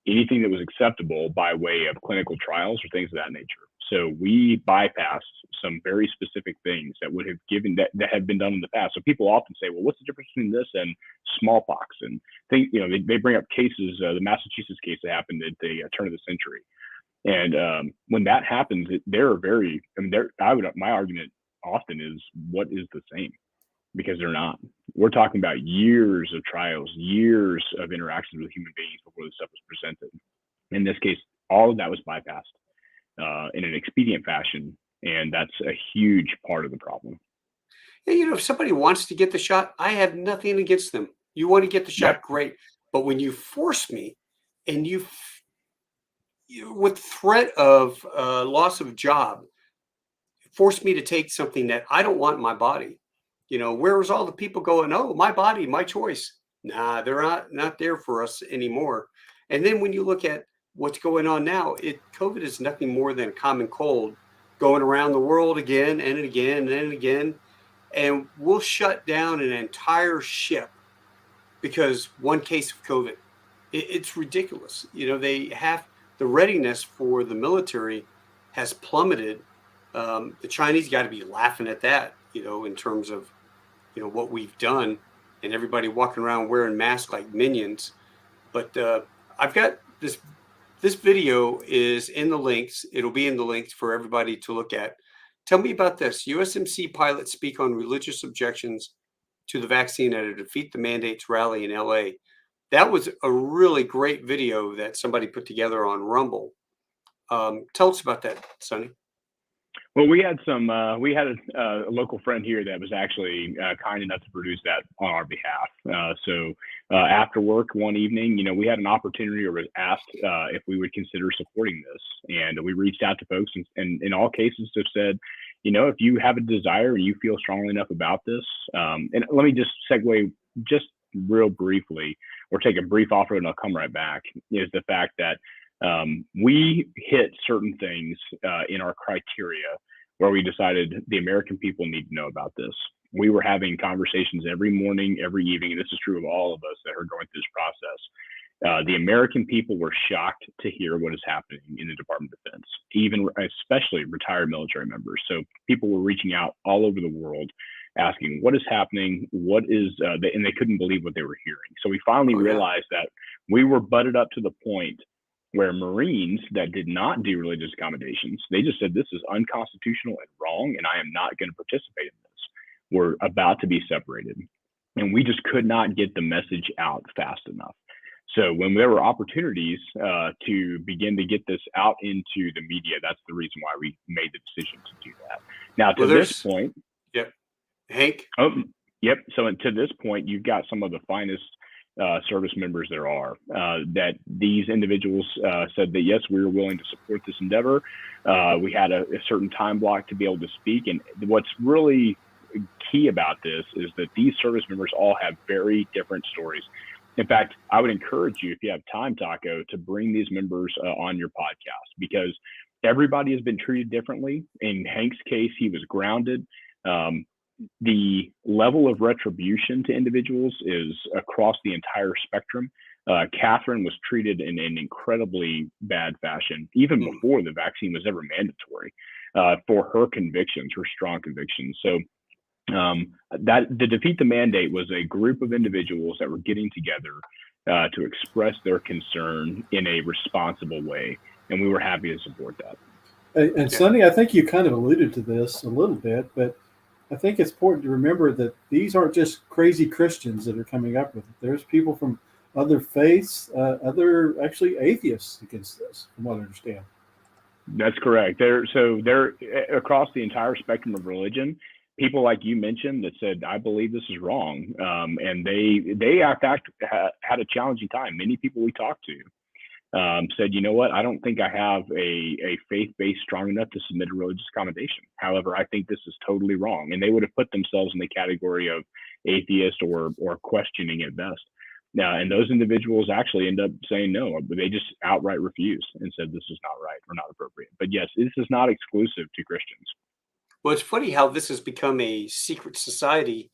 anything that was acceptable by way of clinical trials or things of that nature. So we bypassed some very specific things that would have that had been done in the past. So people often say, well, what's the difference between this and smallpox? And they bring up cases, the Massachusetts case that happened at the turn of the century. And when that happens, my argument often is, what is the same? Because they're not. We're talking about years of trials, years of interactions with human beings before this stuff was presented. In this case, all of that was bypassed in an expedient fashion, and that's a huge part of the problem. Yeah, if somebody wants to get the shot, I have nothing against them. You want to get the shot, great. But when you force me, and with threat of loss of job, forced me to take something that I don't want in my body. Where's all the people going, oh, my body, my choice? Nah, they're not there for us anymore. And then when you look at what's going on now, COVID is nothing more than a common cold going around the world again and again and again. And we'll shut down an entire ship because one case of COVID. It's ridiculous. They have the readiness for the military has plummeted. The Chinese got to be laughing at that, in terms of, what we've done, and everybody walking around wearing masks like minions. But I've got this video is in the links. It'll be in the links for everybody to look at. Tell me about this. USMC pilots speak on religious objections to the vaccine at a Defeat the Mandates rally in LA. That was a really great video that somebody put together on Rumble. Tell us about that, Sonny. Well, we had a local friend here that was actually kind enough to produce that on our behalf. So after work one evening, we had an opportunity, or was asked if we would consider supporting this. And we reached out to folks, and in all cases have said, if you have a desire and you feel strongly enough about this, and let me just segue just real briefly, or take a brief offer and I'll come right back, is the fact that we hit certain things in our criteria where we decided the American people need to know about this. We were having conversations every morning, every evening, and this is true of all of us that are going through this process. The American people were shocked to hear what is happening in the Department of Defense, especially retired military members. So people were reaching out all over the world asking what is happening, and they couldn't believe what they were hearing. So we finally realized that we were butted up to the point where Marines that did not do religious accommodations, they just said, this is unconstitutional and wrong, and I am not going to participate in this. We're about to be separated. And we just could not get the message out fast enough. So when there were opportunities to begin to get this out into the media, that's the reason why we made the decision to do that. Now, to this point. Yep. Hank? Oh, yep. So to this point, you've got some of the finest service members there are, that these individuals said that, yes, we were willing to support this endeavor. We had a certain time block to be able to speak. And what's really key about this is that these service members all have very different stories. In fact, I would encourage you, if you have time, Taco, to bring these members on your podcast, because everybody has been treated differently. In Hank's case, he was grounded. The level of retribution to individuals is across the entire spectrum. Catherine was treated in an incredibly bad fashion, even before the vaccine was ever mandatory, for her convictions, her strong convictions. So that the Defeat the Mandate was a group of individuals that were getting together to express their concern in a responsible way, and we were happy to support that. And Sonny, I think you kind of alluded to this a little bit, but I think it's important to remember that these aren't just crazy Christians that are coming up with it. There's people from other faiths, other actually atheists against this, from what I understand. That's correct. They're across the entire spectrum of religion. People like you mentioned that said, I believe this is wrong. And they in fact had a challenging time. Many people we talked to said, you know what, I don't think I have a faith base strong enough to submit a religious accommodation. However, I think this is totally wrong. And they would have put themselves in the category of atheist or questioning at best. Now, and those individuals actually end up saying no, but they just outright refused and said this is not right or not appropriate. But yes, this is not exclusive to Christians. Well, it's funny how this has become a secret society.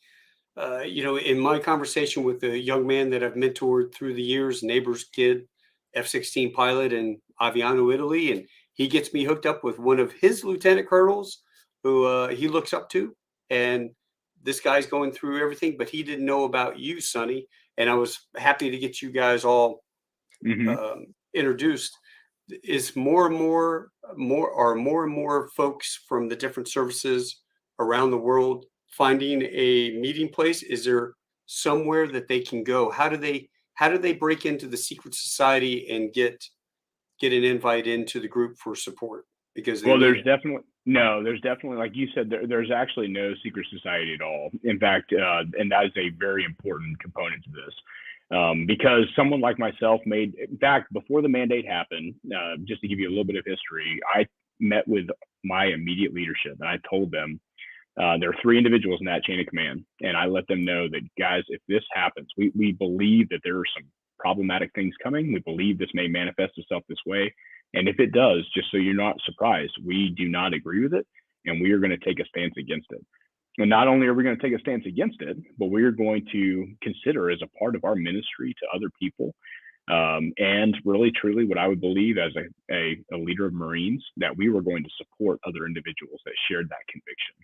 In my conversation with a young man that I've mentored through the years, neighbor's kid, F-16 pilot in Aviano, Italy, and he gets me hooked up with one of his lieutenant colonels who he looks up to. And this guy's going through everything, but he didn't know about you, Sonny. And I was happy to get you guys all introduced. Is more and more folks from the different services around the world finding a meeting place? Is there somewhere that they can go? How do they break into the secret society and get an invite into the group for support? Because there's definitely, like you said, there's actually no secret society at all. In fact, and that is a very important component to this. Because someone like myself in fact, before the mandate happened, just to give you a little bit of history, I met with my immediate leadership and I told them there are 3 individuals in that chain of command. And I let them know that, guys, if this happens, we believe that there are some problematic things coming. We believe this may manifest itself this way. And if it does, just so you're not surprised, we do not agree with it. And we are going to take a stance against it. And not only are we going to take a stance against it, but we're going to consider as a part of our ministry to other people, and really, truly, what I would believe as a leader of Marines, that we were going to support other individuals that shared that conviction.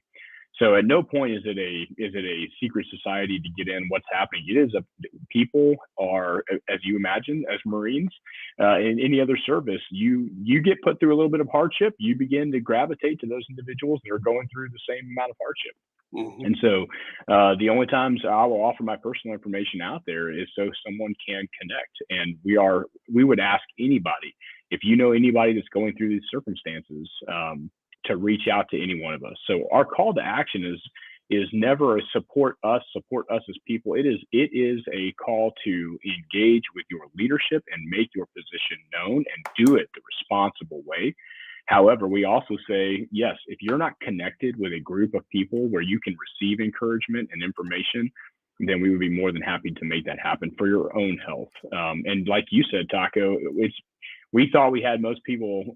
So at no point is it a secret society to get in what's happening. It is people are, as you imagine, as Marines, in any other service, you get put through a little bit of hardship, you begin to gravitate to those individuals that are going through the same amount of hardship. Mm-hmm. And so the only times I will offer my personal information out there is so someone can connect. And we would ask anybody, if you know anybody that's going through these circumstances, to reach out to any one of us. So our call to action is never a support us as people. It is a call to engage with your leadership and make your position known and do it the responsible way. However, we also say, yes, if you're not connected with a group of people where you can receive encouragement and information, then we would be more than happy to make that happen for your own health. And like you said, Taco, we thought we had most people,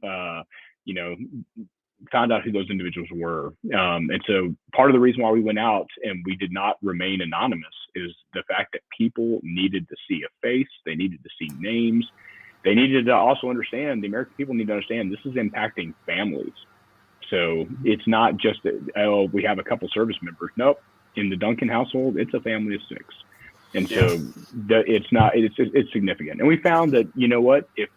found out who those individuals were. And so part of the reason why we went out and we did not remain anonymous is the fact that people needed to see a face, they needed to see names. They needed to also understand, the American people need to understand this is impacting families. So it's not just that, we have a couple service members. Nope. in the Duncan household, it's a family of 6. And so it's significant. And we found that, you know what, if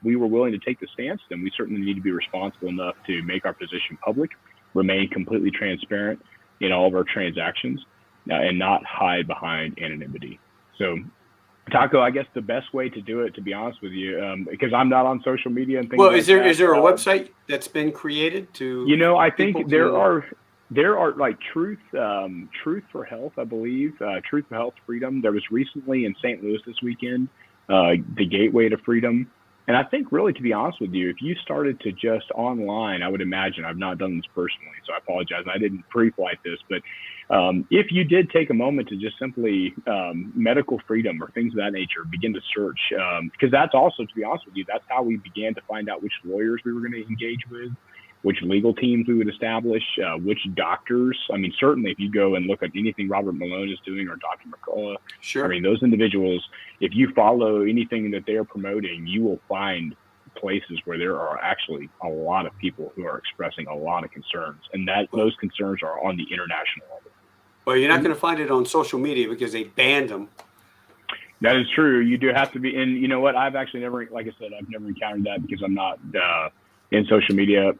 we were willing to take the stance, then we certainly need to be responsible enough to make our position public, remain completely transparent in all of our transactions, and not hide behind anonymity. So, Taco, I guess the best way to do it, to be honest with you, because I'm not on social media and things like that. Is there a website that's been created to? You know, I think there are like Truth for Health, I believe, Truth for Health Freedom. There was recently in St. Louis this weekend, the Gateway to Freedom. And I think really, to be honest with you, if you started to just online, I would imagine, I've not done this personally, so I apologize. I didn't pre-flight this, but if you did take a moment to just simply medical freedom or things of that nature, begin to search, because that's also, to be honest with you, that's how we began to find out which lawyers we were going to engage with, which legal teams we would establish, which doctors. I mean, certainly if you go and look at anything Robert Malone is doing or Dr. McCullough, sure. I mean, those individuals, if you follow anything that they're promoting, you will find places where there are actually a lot of people who are expressing a lot of concerns, and that those concerns are on the international level. Well, you're not going to find it on social media because they banned them. That is true. You do have to be, and you know what? I've actually never, like I said, I've never encountered that because I'm not in social media.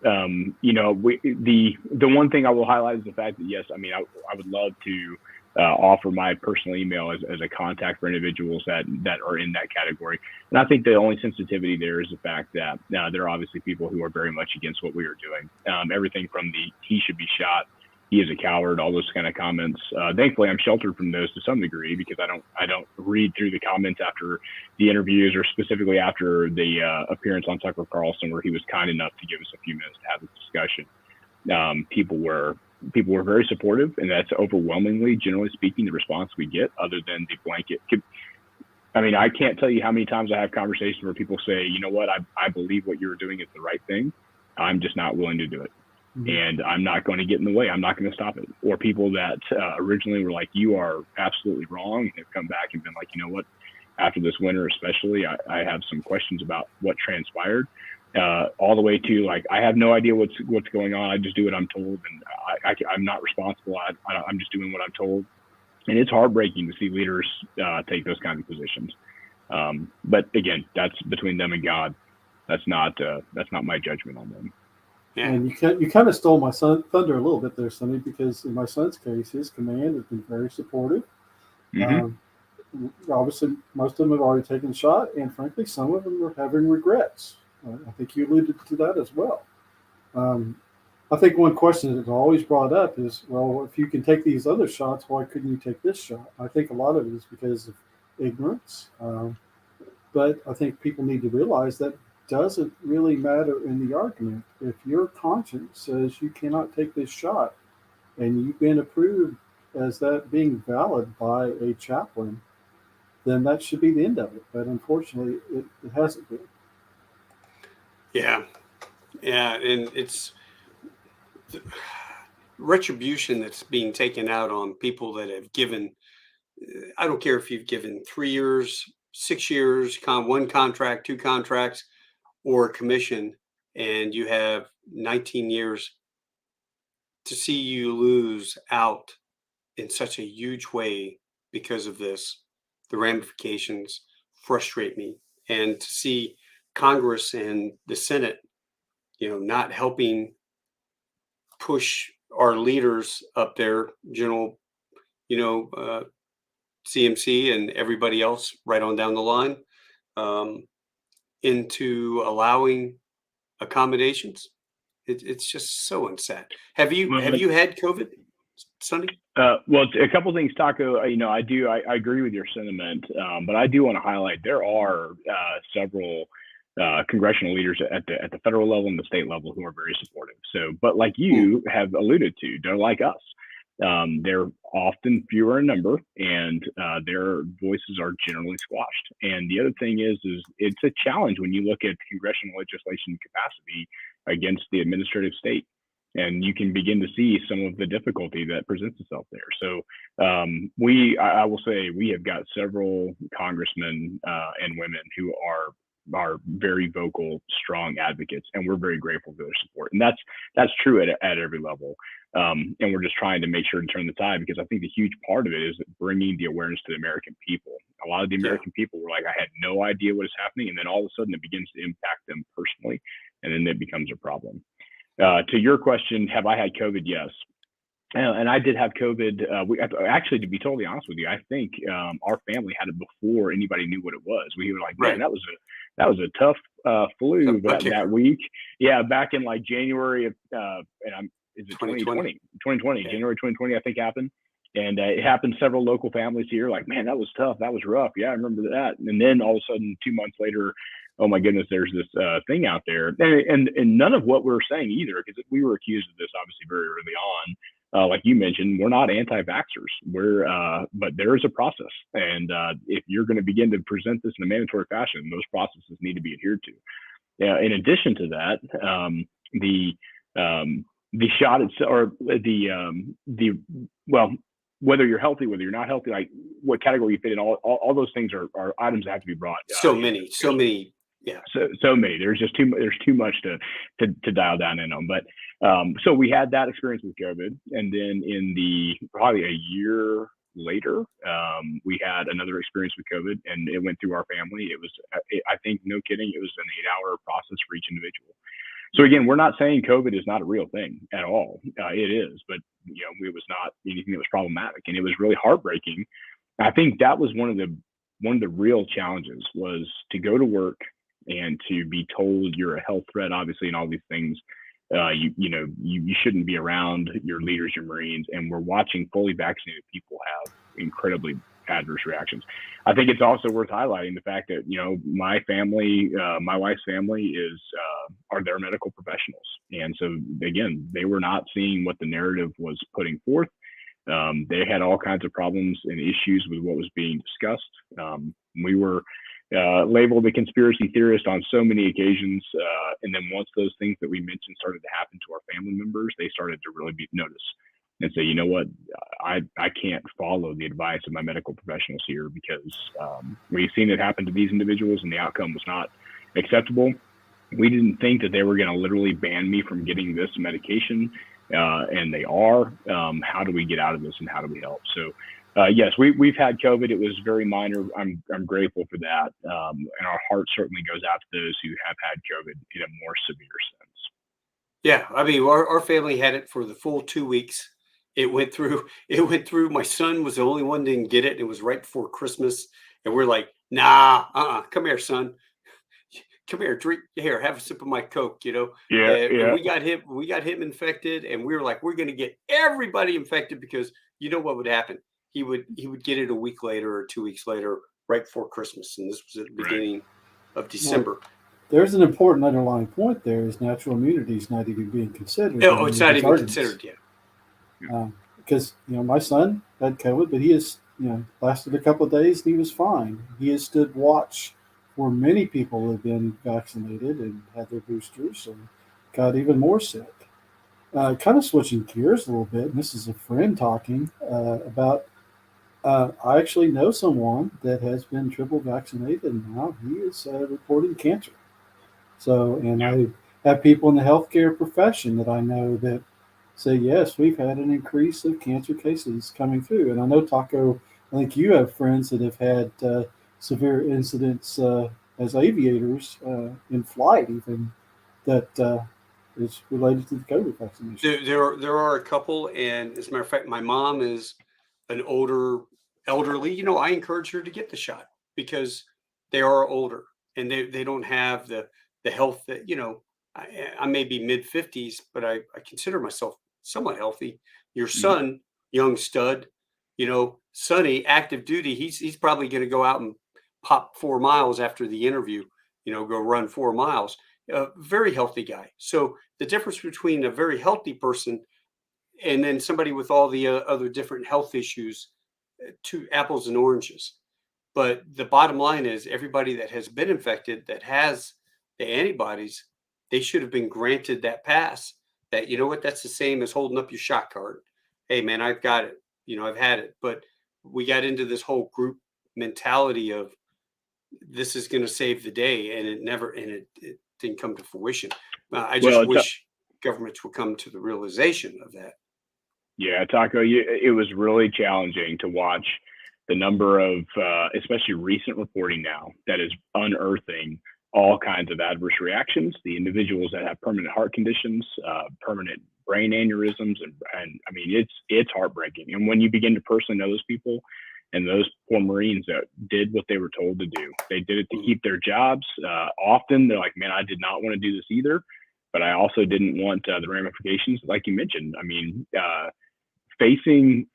You know, the one thing I will highlight is the fact that, yes, I mean, I would love to offer my personal email as a contact for individuals that are in that category. And I think the only sensitivity there is the fact that there are obviously people who are very much against what we are doing. Everything from the "he should be shot," "he is a coward," all those kind of comments. Thankfully, I'm sheltered from those to some degree because I don't read through the comments after the interviews or specifically after the appearance on Tucker Carlson, where he was kind enough to give us a few minutes to have this discussion. People were very supportive, and that's overwhelmingly, generally speaking, the response we get, other than the blanket. I mean, I can't tell you how many times I have conversations where people say, you know what, I believe what you're doing is the right thing. I'm just not willing to do it. And I'm not going to get in the way. I'm not going to stop it. Or people that originally were like, you are absolutely wrong, and have come back and been like, you know what, after this winter especially, I have some questions about what transpired. All the way to like, I have no idea what's going on. I just do what I'm told, and I'm not responsible. I'm just doing what I'm told. And it's heartbreaking to see leaders take those kinds of positions. But again, that's between them and God. That's not my judgment on them. Yeah. And you kind of stole my thunder a little bit there, Sonny, because in my son's case, his command has been very supportive. Obviously, most of them have already taken the shot, and frankly, some of them are having regrets. I think you alluded to that as well. I think one question that's always brought up is, well, if you can take these other shots, why couldn't you take this shot? I think a lot of it is because of ignorance. But I think people need to realize that doesn't really matter in the argument. If your conscience says you cannot take this shot and you've been approved as that being valid by a chaplain, then that should be the end of it. But unfortunately, it hasn't been. Yeah. And it's retribution that's being taken out on people that have given, I don't care if you've given 3 years, 6 years, one contract, 2 contracts, or a commission, and you have 19 years. To see you lose out in such a huge way because of this, the ramifications frustrate me. And to see Congress and the Senate, not helping push our leaders up there, General, CMC and everybody else right on down the line, into allowing accommodations. It's just so unsaid. Have you had COVID, Sonny? Well, a couple of things, Taco. I agree with your sentiment, but I do want to highlight there are several congressional leaders at the federal level and the state level who are very supportive. So, but like you have alluded to, they're like us. They're often fewer in number, and their voices are generally squashed. And the other thing is it's a challenge when you look at congressional legislation capacity against the administrative state, and you can begin to see some of the difficulty that presents itself there. So I will say we have got several congressmen and women who are are very vocal, strong advocates, and we're very grateful for their support. And that's true at every level. And we're just trying to make sure to turn the tide, because I think the huge part of it is bringing the awareness to the American people. A lot of the American people were like, I had no idea what is happening. And then all of a sudden it begins to impact them personally. And then it becomes a problem. To your question, have I had COVID? Yes. And I did have COVID. We actually, to be totally honest with you, I think our family had it before anybody knew what it was. We were like, man, that was a tough flu that week. Yeah, back in like January of, is it 2020? 2020, yeah. January 2020, I think happened. And it happened several local families here. Like, man, that was tough. That was rough. Yeah, I remember that. And then all of a sudden, 2 months later, oh my goodness, there's this thing out there. And none of what we're saying either, because we were accused of this obviously very early on. Like you mentioned, we're not anti-vaxxers. But there is a process. And if you're going to begin to present this in a mandatory fashion, those processes need to be adhered to. In addition to that, the shot itself, or whether you're healthy, whether you're not healthy, like what category you fit in, all those things are items that have to be brought. So many. Yeah. So many. There's too much to dial down in on. But so we had that experience with COVID, and then probably a year later, we had another experience with COVID, and it went through our family. It was, I think, no kidding, it was an 8-hour process for each individual. So again, we're not saying COVID is not a real thing at all. It is, but it was not anything that was problematic, and it was really heartbreaking. I think that was one of the real challenges, was to go to work and to be told you're a health threat, obviously, and all these things. You shouldn't be around your leaders, your Marines, and we're watching fully vaccinated people have incredibly adverse reactions. I think it's also worth highlighting the fact that, my family, my wife's family they're medical professionals. And so again, they were not seeing what the narrative was putting forth. They had all kinds of problems and issues with what was being discussed. We were labeled a conspiracy theorist on so many occasions. And then once those things that we mentioned started to happen to our family members, they started to really be noticed and say, you know what, I can't follow the advice of my medical professionals here, because we've seen it happen to these individuals and the outcome was not acceptable. We didn't think that they were going to literally ban me from getting this medication, and they are. How do we get out of this, and how do we help? So yes, we've had COVID. It was very minor. I'm grateful for that. And our heart certainly goes out to those who have had COVID in a more severe sense. Yeah. I mean, our family had it for the full 2 weeks. It went through. My son was the only one that didn't get it. It was right before Christmas. And we're like, nah, come here, son. Come here, drink here, have a sip of my Coke, Yeah. And we got him infected, and we were like, we're going to get everybody infected, because you know what would happen? He would get it a week later or 2 weeks later, right before Christmas. And this was at the beginning of December. Well, there's an important underlying point there, is natural immunity is not even being considered. Oh, it's not even considered yet. Because, my son had COVID, but he has, lasted a couple of days and he was fine. He has stood watch for many people who have been vaccinated and had their boosters and got even more sick. Kind of switching gears a little bit, and this is a friend talking about, I actually know someone that has been triple vaccinated, and now he is reporting cancer. So, and I have people in the healthcare profession that I know that say, yes, we've had an increase of cancer cases coming through. And I know, Taco, I think you have friends that have had severe incidents as aviators in flight, even, that is related to the COVID vaccination. There are a couple, and as a matter of fact, my mom is an elderly. I encourage her to get the shot, because they are older and they don't have the health that, I may be mid-50s, but I consider myself somewhat healthy. Your son, young stud, Sonny, active duty, he's probably going to go out and pop 4 miles after the interview, go run 4 miles. A very healthy guy. So the difference between a very healthy person and then somebody with all the other different health issues, two apples and oranges. But the bottom line is, everybody that has been infected, that has the antibodies, they should have been granted that pass. That, that's the same as holding up your shot card. Hey, man, I've got it. I've had it. But we got into this whole group mentality of, this is going to save the day, and it didn't come to fruition. I just wish governments would come to the realization of that. Yeah, Taco, it was really challenging to watch the number of, especially recent reporting now, that is unearthing all kinds of adverse reactions. The individuals that have permanent heart conditions, permanent brain aneurysms, and I mean, it's heartbreaking. And when you begin to personally know those people, and those poor Marines that did what they were told to do, they did it to keep their jobs. Often they're like, man, I did not want to do this either, but I also didn't want the ramifications, like you mentioned. I mean, facing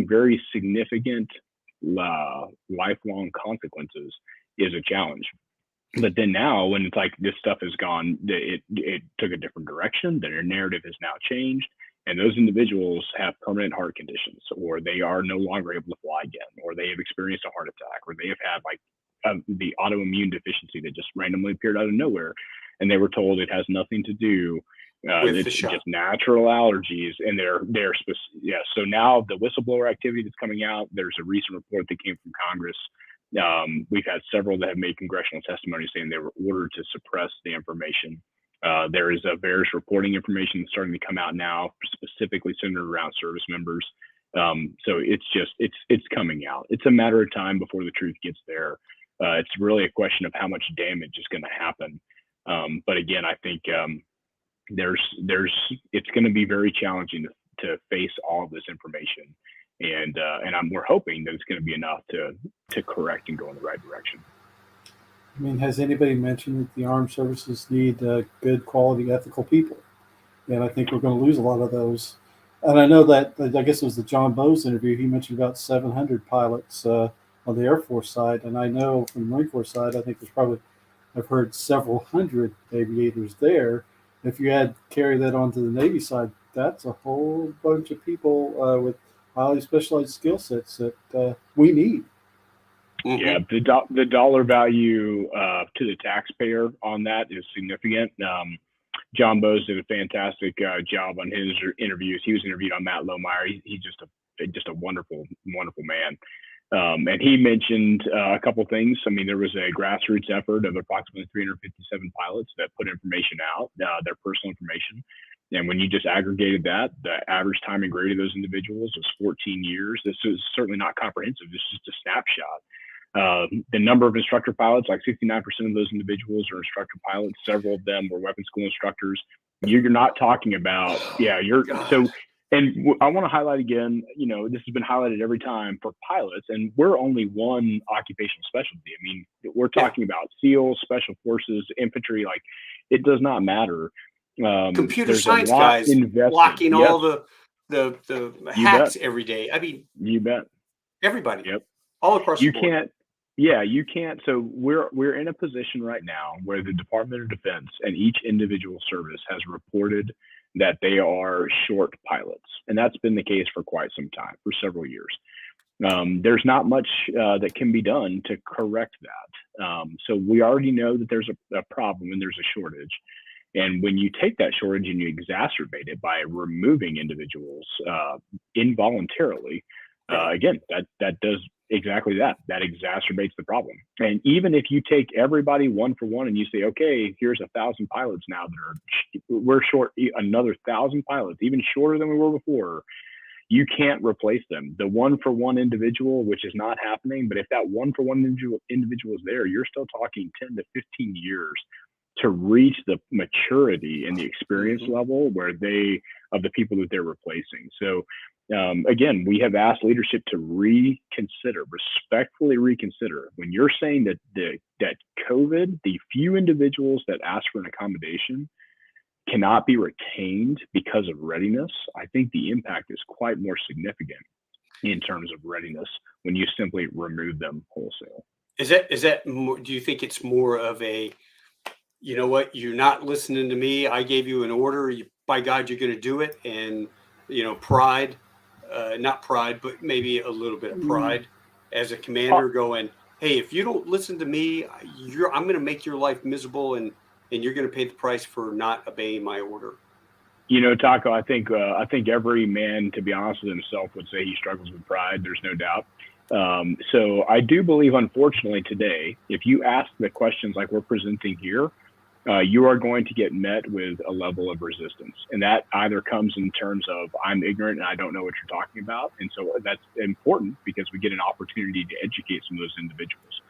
very significant lifelong consequences is a challenge. But then now, when it's like this stuff is gone, it took a different direction. Their narrative has now changed, and those individuals have permanent heart conditions, or they are no longer able to fly again, or they have experienced a heart attack, or they have had the autoimmune deficiency that just randomly appeared out of nowhere, and they were told it has nothing to do. It's just natural allergies, and they're So now the whistleblower activity that's coming out. There's a recent report that came from Congress. We've had several that have made congressional testimony saying they were ordered to suppress the information. There is a various reporting information starting to come out now, specifically centered around service members. So it's coming out. It's a matter of time before the truth gets there. It's really a question of how much damage is going to happen. But again, I think it's going to be very challenging to face all of this information. And we're hoping that it's going to be enough to correct and go in the right direction. I mean, has anybody mentioned that the armed services need good, quality, ethical people? And I think we're going to lose a lot of those. And I know that, I guess it was the John Bowes interview, he mentioned about 700 pilots on the Air Force side. And I know from the Marine Corps side, I think I've heard several hundred aviators there. If you carry that onto the Navy side, that's a whole bunch of people with highly specialized skill sets that we need. Mm-hmm. Yeah, the dollar value to the taxpayer on that is significant. John Bowes did a fantastic job on his interviews. He was interviewed on Matt Lohmeier. He's just a wonderful, wonderful man. And he mentioned a couple things. I mean, there was a grassroots effort of approximately 357 pilots that put information out, their personal information. And when you just aggregated that, the average time and grade of those individuals was 14 years. This is certainly not comprehensive. This is just a snapshot. The number of instructor pilots, like 69% of those individuals are instructor pilots. Several of them were weapons school instructors. You're not talking about, and I want to highlight again, this has been highlighted every time for pilots, and we're only one occupational specialty. I mean, we're talking about SEALs, special forces, infantry, like it does not matter. Computer science guys blocking all the hacks every day. I mean, you bet. Everybody. Yep. All across the board. You can't. So we're in a position right now where the Department of Defense and each individual service has reported that they are short pilots. And that's been the case for quite some time, for several years. There's not much that can be done to correct that. So we already know that there's a problem and there's a shortage. And when you take that shortage and you exacerbate it by removing individuals involuntarily, again, that does exactly that. That exacerbates the problem. And even if you take everybody one for one and you say, okay, here's 1,000 pilots now we're short another 1,000 pilots, even shorter than we were before, you can't replace them. The one for one individual, which is not happening, but if that one for one individual is there, you're still talking 10 to 15 years to reach the maturity and the experience level of the people that they're replacing. So again, we have asked leadership to respectfully reconsider. When you're saying that COVID, the few individuals that ask for an accommodation cannot be retained because of readiness, I think the impact is quite more significant in terms of readiness when you simply remove them wholesale. Is that more, do you think it's more of a, you know what, you're not listening to me, I gave you an order, by God, you're going to do it, and pride, not pride, but maybe a little bit of pride as a commander going, hey, if you don't listen to me, I'm going to make your life miserable, and you're going to pay the price for not obeying my order. Taco, I think every man, to be honest with himself, would say he struggles with pride. There's no doubt. So I do believe, unfortunately, today, if you ask the questions like we're presenting here, you are going to get met with a level of resistance. And that either comes in terms of I'm ignorant and I don't know what you're talking about. And so that's important because we get an opportunity to educate some of those individuals.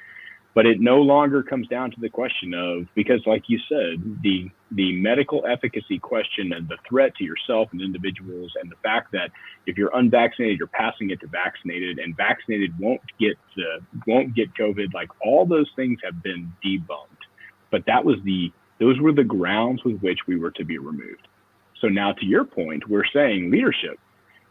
But it no longer comes down to the question of, because like you said, the medical efficacy question and the threat to yourself and individuals, and the fact that if you're unvaccinated, you're passing it to vaccinated, and vaccinated won't get COVID, like all those things have been debunked. But those were the grounds with which we were to be removed. So now to your point, we're saying leadership,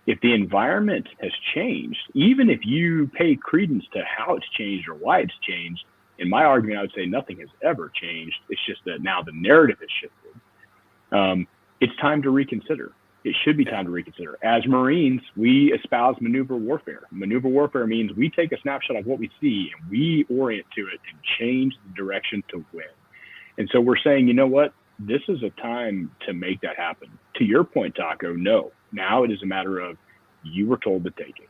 if the environment has changed, even if you pay credence to how it's changed or why it's changed, in my argument, I would say nothing has ever changed. It's just that now the narrative has shifted. It's time to reconsider. It should be time to reconsider. As Marines, we espouse maneuver warfare. Maneuver warfare means we take a snapshot of what we see and we orient to it and change the direction to win. And so we're saying, you know what? This is a time to make that happen. To your point, Taco, no. Now it is a matter of you were told to take it.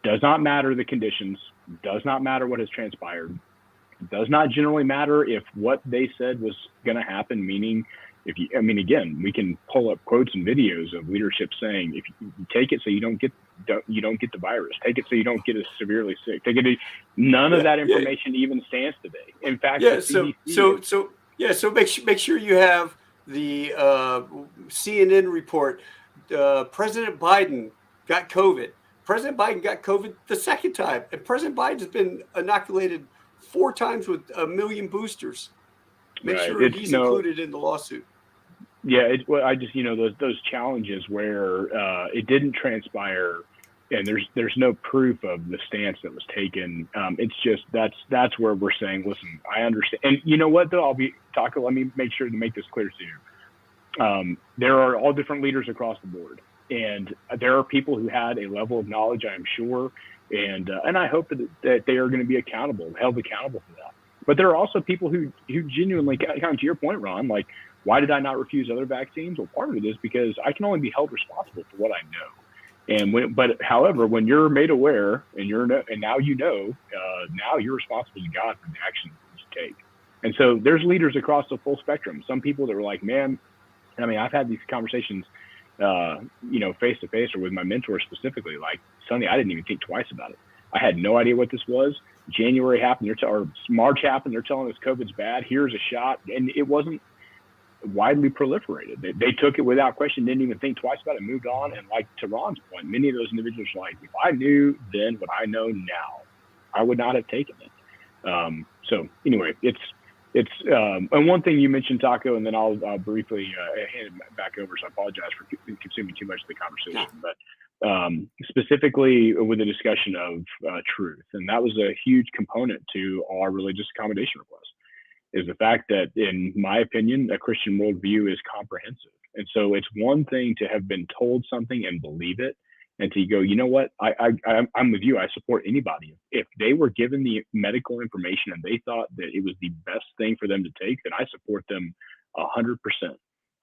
Does not matter the conditions. Does not matter what has transpired. Does not generally matter if what they said was going to happen, meaning again, we can pull up quotes and videos of leadership saying, if you take it so you don't get the virus, take it so you don't get as severely sick, take it. None of that information even stands today. In fact, so make sure you have the CNN report. President Biden got COVID. President Biden got COVID the second time, and President Biden's been inoculated 4 times with 1 million boosters. Make sure he's included in the lawsuit. Yeah, I just those challenges where it didn't transpire, and there's no proof of the stance that was taken. It's just that's where we're saying, listen, I understand, and you know what though, let me make sure to make this clear to you. There are all different leaders across the board, and there are people who had a level of knowledge, I am sure, and I hope that they are going to be held accountable for that. But there are also people who genuinely, kind of to your point, Ron, like, why did I not refuse other vaccines? Well, part of it is because I can only be held responsible for what I know. And however, when you're made aware and now now you're responsible to God for the actions that you take. And so there's leaders across the full spectrum. Some people that were like, man, I've had these conversations, face to face or with my mentor specifically, like, Sonny, I didn't even think twice about it. I had no idea what this was. January happened, or March happened. They're telling us COVID's bad. Here's a shot. And it wasn't widely proliferated. They took it without question, didn't even think twice about it, moved on. And like to Ron's point, many of those individuals are like, if I knew then what I know now, I would not have taken it. So anyway, it's and one thing you mentioned, Taco, and then I'll briefly hand it back over. So I apologize for consuming too much of the conversation, but specifically with the discussion of truth. And that was a huge component to our religious accommodation request, is the fact that, in my opinion, a Christian worldview is comprehensive. And so it's one thing to have been told something and believe it, and to go, you know what, I'm with you. I support anybody. If they were given the medical information and they thought that it was the best thing for them to take, then I support them 100%.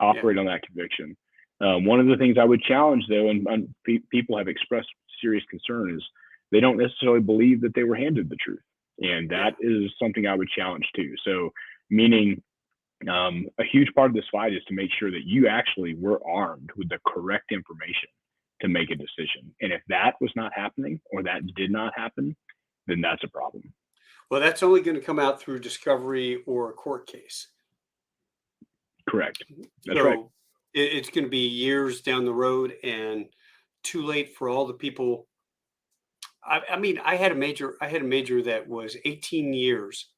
Operate on that conviction. One of the things I would challenge, though, and people have expressed serious concern, is they don't necessarily believe that they were handed the truth. And that is something I would challenge too. So meaning a huge part of this fight is to make sure that you actually were armed with the correct information to make a decision. And if that was not happening, or that did not happen, then that's a problem. Well, that's only going to come out through discovery or a court case. Correct. That's right. It's going to be years down the road and too late for all the people. I had a major that was 18 years,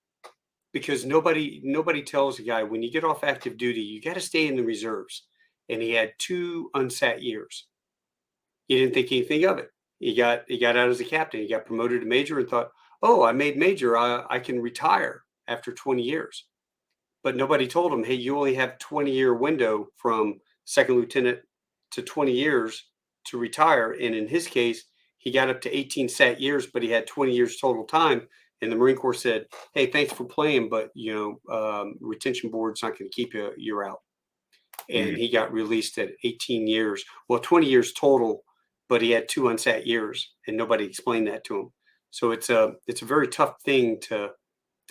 because nobody tells a guy, when you get off active duty, you got to stay in the reserves. And he had 2 unsat years. He didn't think anything of it. He got out as a captain. He got promoted to major and thought, oh, I made major. I can retire after 20 years. But nobody told him, hey, you only have 20-year window from second lieutenant to 20 years to retire. And in his case, he got up to 18 sat years, but he had 20 years total time. And the Marine Corps said, hey, thanks for playing, but retention board's not going to keep you. You're out. And he got released at 18 years. Well, 20 years total, but he had 2 unsat years, and nobody explained that to him. So it's a very tough thing to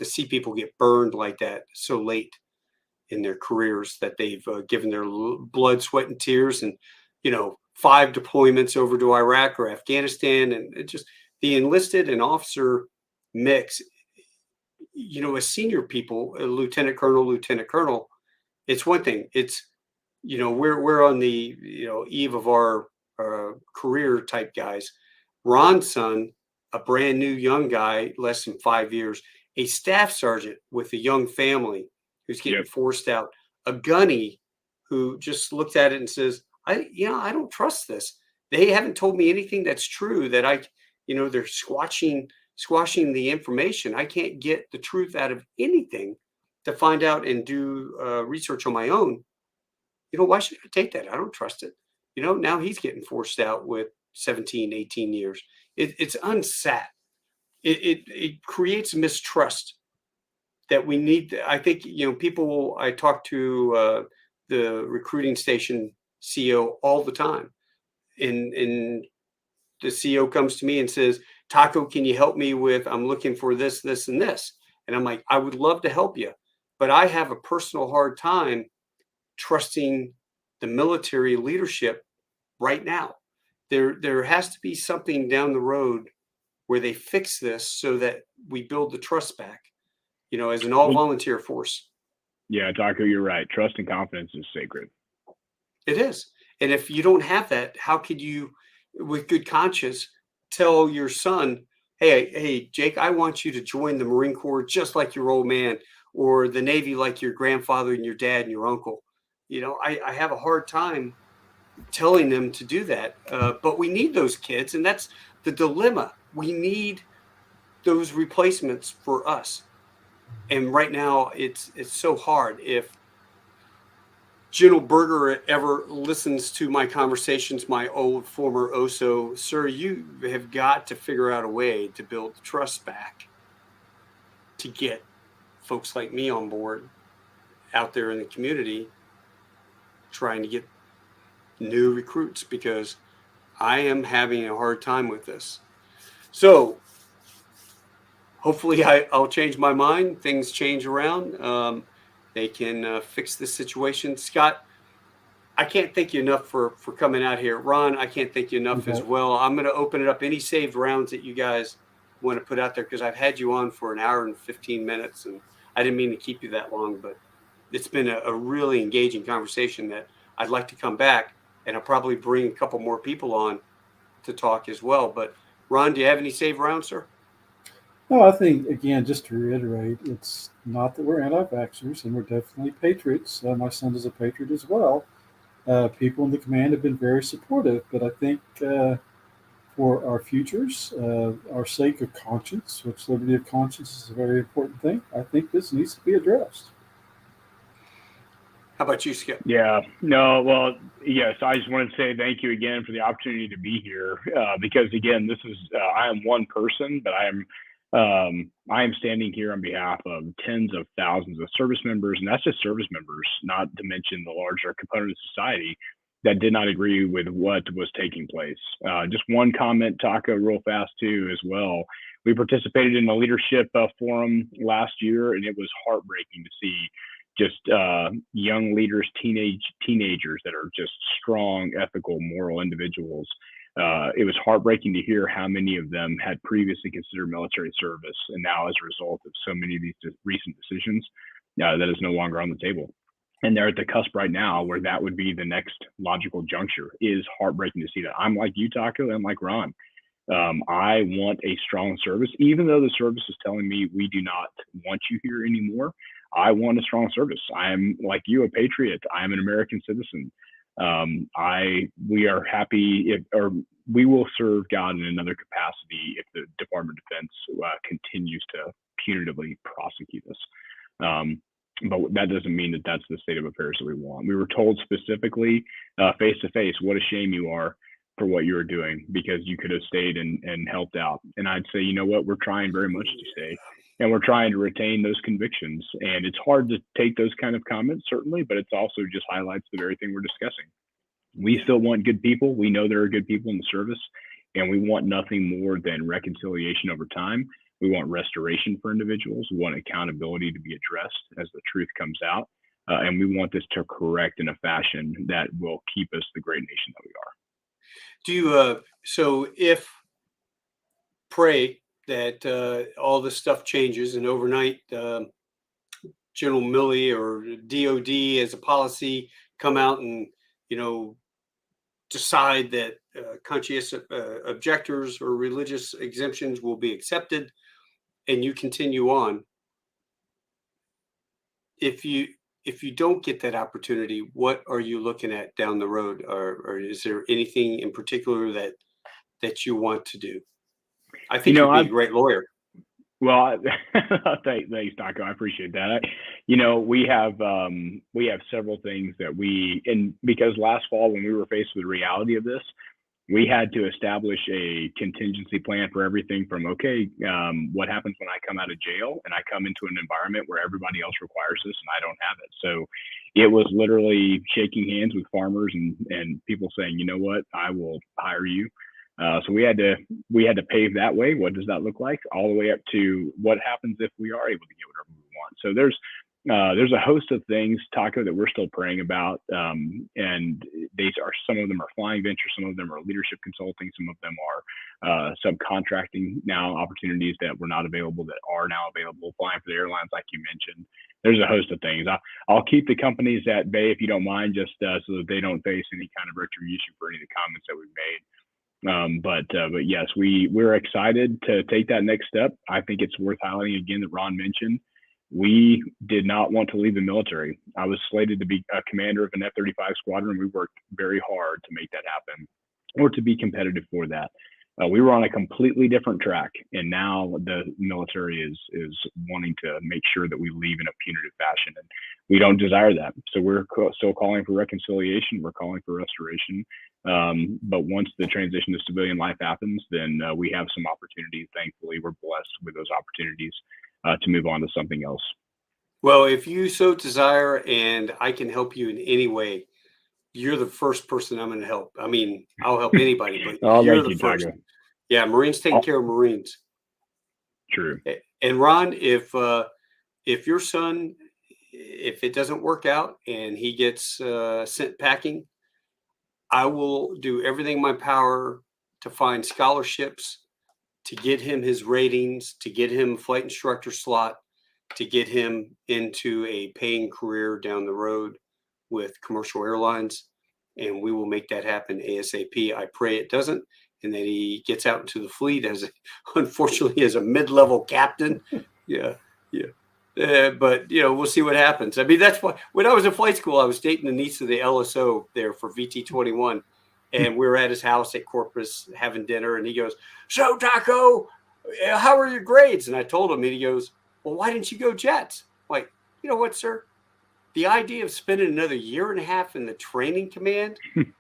see people get burned like that so late in their careers, that they've given their blood, sweat, and tears, and 5 deployments over to Iraq or Afghanistan, and it just the enlisted and officer mix. As senior people, a lieutenant colonel, it's one thing. It's we're on the eve of our career type guys. Ron's son, a brand new young guy, less than 5 years, a staff sergeant with a young family who's getting forced out, a gunny who just looked at it and says, I don't trust this. They haven't told me anything that's true, that they're squashing the information. I can't get the truth out of anything to find out and do research on my own. Why should I take that? I don't trust it. Now he's getting forced out with 17, 18 years. It's unsat. It creates mistrust that we need. I think, people, I talk to the recruiting station CO all the time. And the CO comes to me and says, Taco, can you help me with, I'm looking for this, this, and this. And I'm like, I would love to help you, but I have a personal hard time trusting the military leadership right now. There has to be something down the road where they fix this so that we build the trust back, as an all volunteer force. Yeah, Taco, you're right. Trust and confidence is sacred. It is. And if you don't have that, how could you, with good conscience, tell your son, hey, Jake, I want you to join the Marine Corps just like your old man, or the Navy like your grandfather and your dad and your uncle. I have a hard time telling them to do that. But we need those kids. And that's the dilemma. We need those replacements for us. And right now it's so hard. If General Berger ever listens to my conversations, my old former OSO, sir, you have got to figure out a way to build trust back to get folks like me on board out there in the community trying to get new recruits, because I am having a hard time with this. So hopefully I'll change my mind. Things change around. They can fix this situation. Scott, I can't thank you enough for coming out here. Ron, I can't thank you enough as well. I'm going to open it up. Any saved rounds that you guys want to put out there, because I've had you on for an hour and 15 minutes, and I didn't mean to keep you that long, but it's been a really engaging conversation that I'd like to come back, and I'll probably bring a couple more people on to talk as well. But Ron, do you have any saved rounds, sir? No, I think, again, just to reiterate, it's not that we're anti-vaxxers, and we're definitely patriots. My son is a patriot as well. People in the command have been very supportive, but I think for our futures, our sake of conscience, which liberty of conscience is a very important thing, I think this needs to be addressed. How about you, Skip? Yeah, no, well, yes, I just wanted to say thank you again for the opportunity to be here, because again, this is, I am one person, but I am standing here on behalf of tens of thousands of service members, and that's just service members, not to mention the larger component of society that did not agree with what was taking place. Just one comment, Taco, real fast too, as well. We participated in a leadership forum last year, and it was heartbreaking to see just young leaders, teenagers that are just strong, ethical, moral individuals. It was heartbreaking to hear how many of them had previously considered military service, and now as a result of so many of these recent decisions, that is no longer on the table. And they're at the cusp right now where that would be the next logical juncture. It is heartbreaking to see that. I'm like you, Taco, and like Ron. I want a strong service, even though the service is telling me we do not want you here anymore. I want a strong service. I am, like you, a patriot. I am an American citizen. We are happy we will serve God in another capacity if the Department of Defense continues to punitively prosecute us. But that doesn't mean that that's the state of affairs that we want. We were told specifically face to face, what a shame you are for what you were doing, because you could have stayed and helped out. And I'd say, you know what, we're trying very much to stay, and we're trying to retain those convictions. And it's hard to take those kind of comments, certainly, but it's also just highlights the very thing we're discussing. We still want good people. We know there are good people in the service. And we want nothing more than reconciliation over time. We want restoration for individuals. We want accountability to be addressed as the truth comes out. And we want this to correct in a fashion that will keep us the great nation that we are. Do you, so if pray that all this stuff changes and overnight General Milley or DOD as a policy come out and, decide that conscientious objectors or religious exemptions will be accepted and you continue on. If you don't get that opportunity, what are you looking at down the road? Or is there anything in particular that you want to do? I think you'd be a great lawyer. Well, thanks, Taco. I appreciate that. We have several things that because last fall when we were faced with the reality of this, we had to establish a contingency plan for everything from, what happens when I come out of jail and I come into an environment where everybody else requires this and I don't have it. So it was literally shaking hands with farmers and people saying, you know what, I will hire you. So we had to pave that way. What does that look like? All the way up to what happens if we are able to get whatever we want. So there's a host of things, Taco, that we're still praying about. And some of them are flying ventures, some of them are leadership consulting, some of them are subcontracting now opportunities that were not available that are now available, flying for the airlines like you mentioned. There's a host of things. I'll keep the companies at bay if you don't mind, just so that they don't face any kind of retribution for any of the comments that we've made. But yes, we're excited to take that next step. I think it's worth highlighting again that Ron mentioned. We did not want to leave the military. I was slated to be a commander of an F-35 squadron. We worked very hard to make that happen or to be competitive for that. We were on a completely different track, and now the military is wanting to make sure that we leave in a punitive fashion, and we don't desire that. So we're still calling for reconciliation. We're calling for restoration. But once the transition to civilian life happens, then we have some opportunities. Thankfully, we're blessed with those opportunities to move on to something else. Well, if you so desire and I can help you in any way, you're the first person I'm going to help. I mean, I'll help anybody, but you're the first. Taco. Yeah, Marines take care of Marines. True. And Ron, if your son, if it doesn't work out and he gets sent packing, I will do everything in my power to find scholarships, to get him his ratings, to get him flight instructor slot, to get him into a paying career down the road with commercial airlines. And we will make that happen ASAP. I pray it doesn't, and that he gets out into the fleet unfortunately as a mid-level captain. Yeah. But we'll see what happens. I mean, that's why when I was in flight school, I was dating the niece of the LSO there for VT-21, and we were at his house at Corpus having dinner, and he goes, "So, Taco, how are your grades?" And I told him, and he goes, "Well, why didn't you go Jets?" I'm like, you know what, sir? The idea of spending another year and a half in the training command,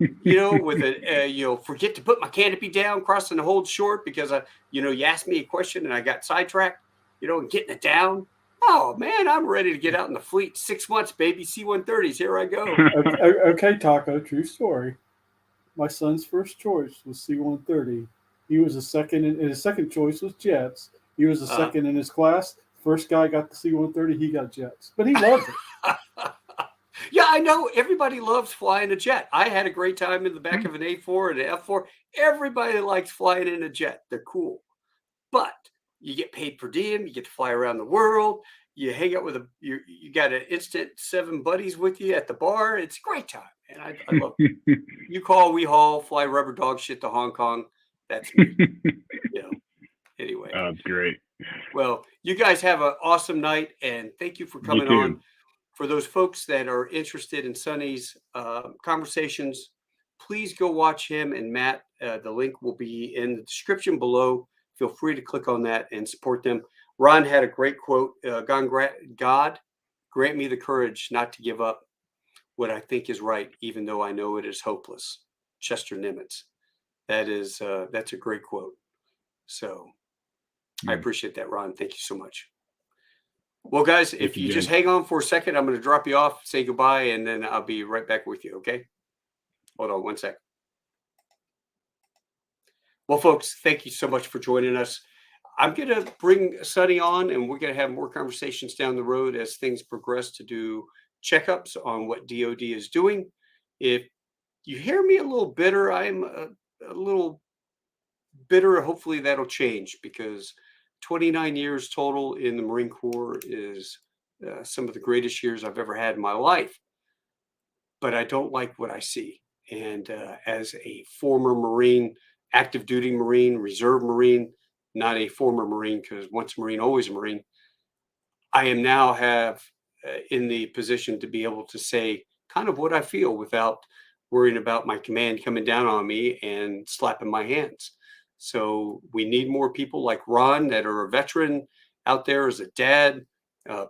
with forget to put my canopy down, crossing the hold short because you asked me a question and I got sidetracked, and getting it down. Oh man, I'm ready to get out in the fleet. 6 months, baby. C-130s. Here I go. Okay, Taco. True story. My son's first choice was C-130. He was a second, and his second choice was Jets. He was a second in his class. First guy got the C-130. He got Jets, but he loved it. Yeah, I know. Everybody loves flying a jet. I had a great time in the back of an A4 and an F4. Everybody likes flying in a jet. They're cool, but you get paid per diem. You get to fly around the world. You hang out with you got an instant 7 buddies with you at the bar. It's a great time, and I love it. You call, we haul, fly rubber dog shit to Hong Kong. That's me. Anyway. That's great. Well, you guys have an awesome night, and thank you for coming on. For those folks that are interested in Sonny's conversations, please go watch him and Matt. The link will be in the description below. Feel free to click on that and support them. Ron had a great quote. God, grant me the courage not to give up what I think is right, even though I know it is hopeless. Chester Nimitz. That's a great quote. So I appreciate that, Ron. Thank you so much. Well, guys, if you just hang on for a second, I'm going to drop you off, say goodbye, and then I'll be right back with you, okay? Hold on one sec. Well, folks, thank you so much for joining us. I'm going to bring Sonny on, and we're going to have more conversations down the road as things progress to do checkups on what DOD is doing. If you hear me a little bitter, I'm a little bitter. Hopefully that'll change, because 29 years total in the Marine Corps is some of the greatest years I've ever had in my life. But I don't like what I see. And as a former Marine, active duty Marine, reserve Marine, not a former Marine, because once a Marine, always a Marine, I am now in the position to be able to say kind of what I feel without worrying about my command coming down on me and slapping my hands. So we need more people like Ron that are a veteran out there as a dad,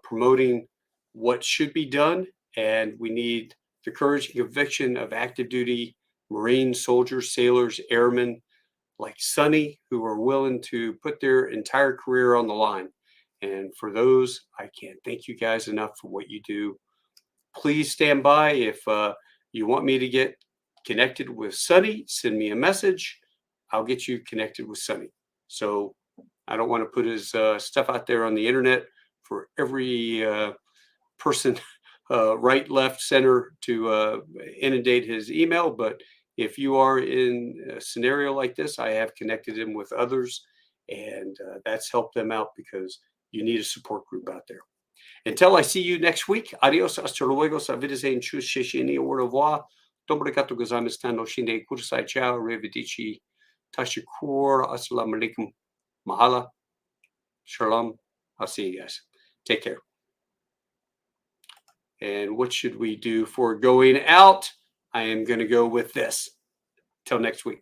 promoting what should be done. And we need the courage and conviction of active duty Marine soldiers, sailors, airmen like Sonny, who are willing to put their entire career on the line. And for those, I can't thank you guys enough for what you do. Please stand by. If you want me to get connected with Sonny, send me a message. I'll get you connected with Sonny. So I don't want to put his stuff out there on the internet for every person, right, left, center, to inundate his email. But if you are in a scenario like this, I have connected him with others, and that's helped them out, because you need a support group out there. Until I see you next week, adios, hasta luego, sa wiedersehen, tschüss, shishini, au revoir, dobrikato gozamistano, shinde, kursai, ciao, revedici, tashakur, assalamu alaikum, mahala, shalom. I'll see you guys. Take care. And what should we do for going out? I am going to go with this. Till next week.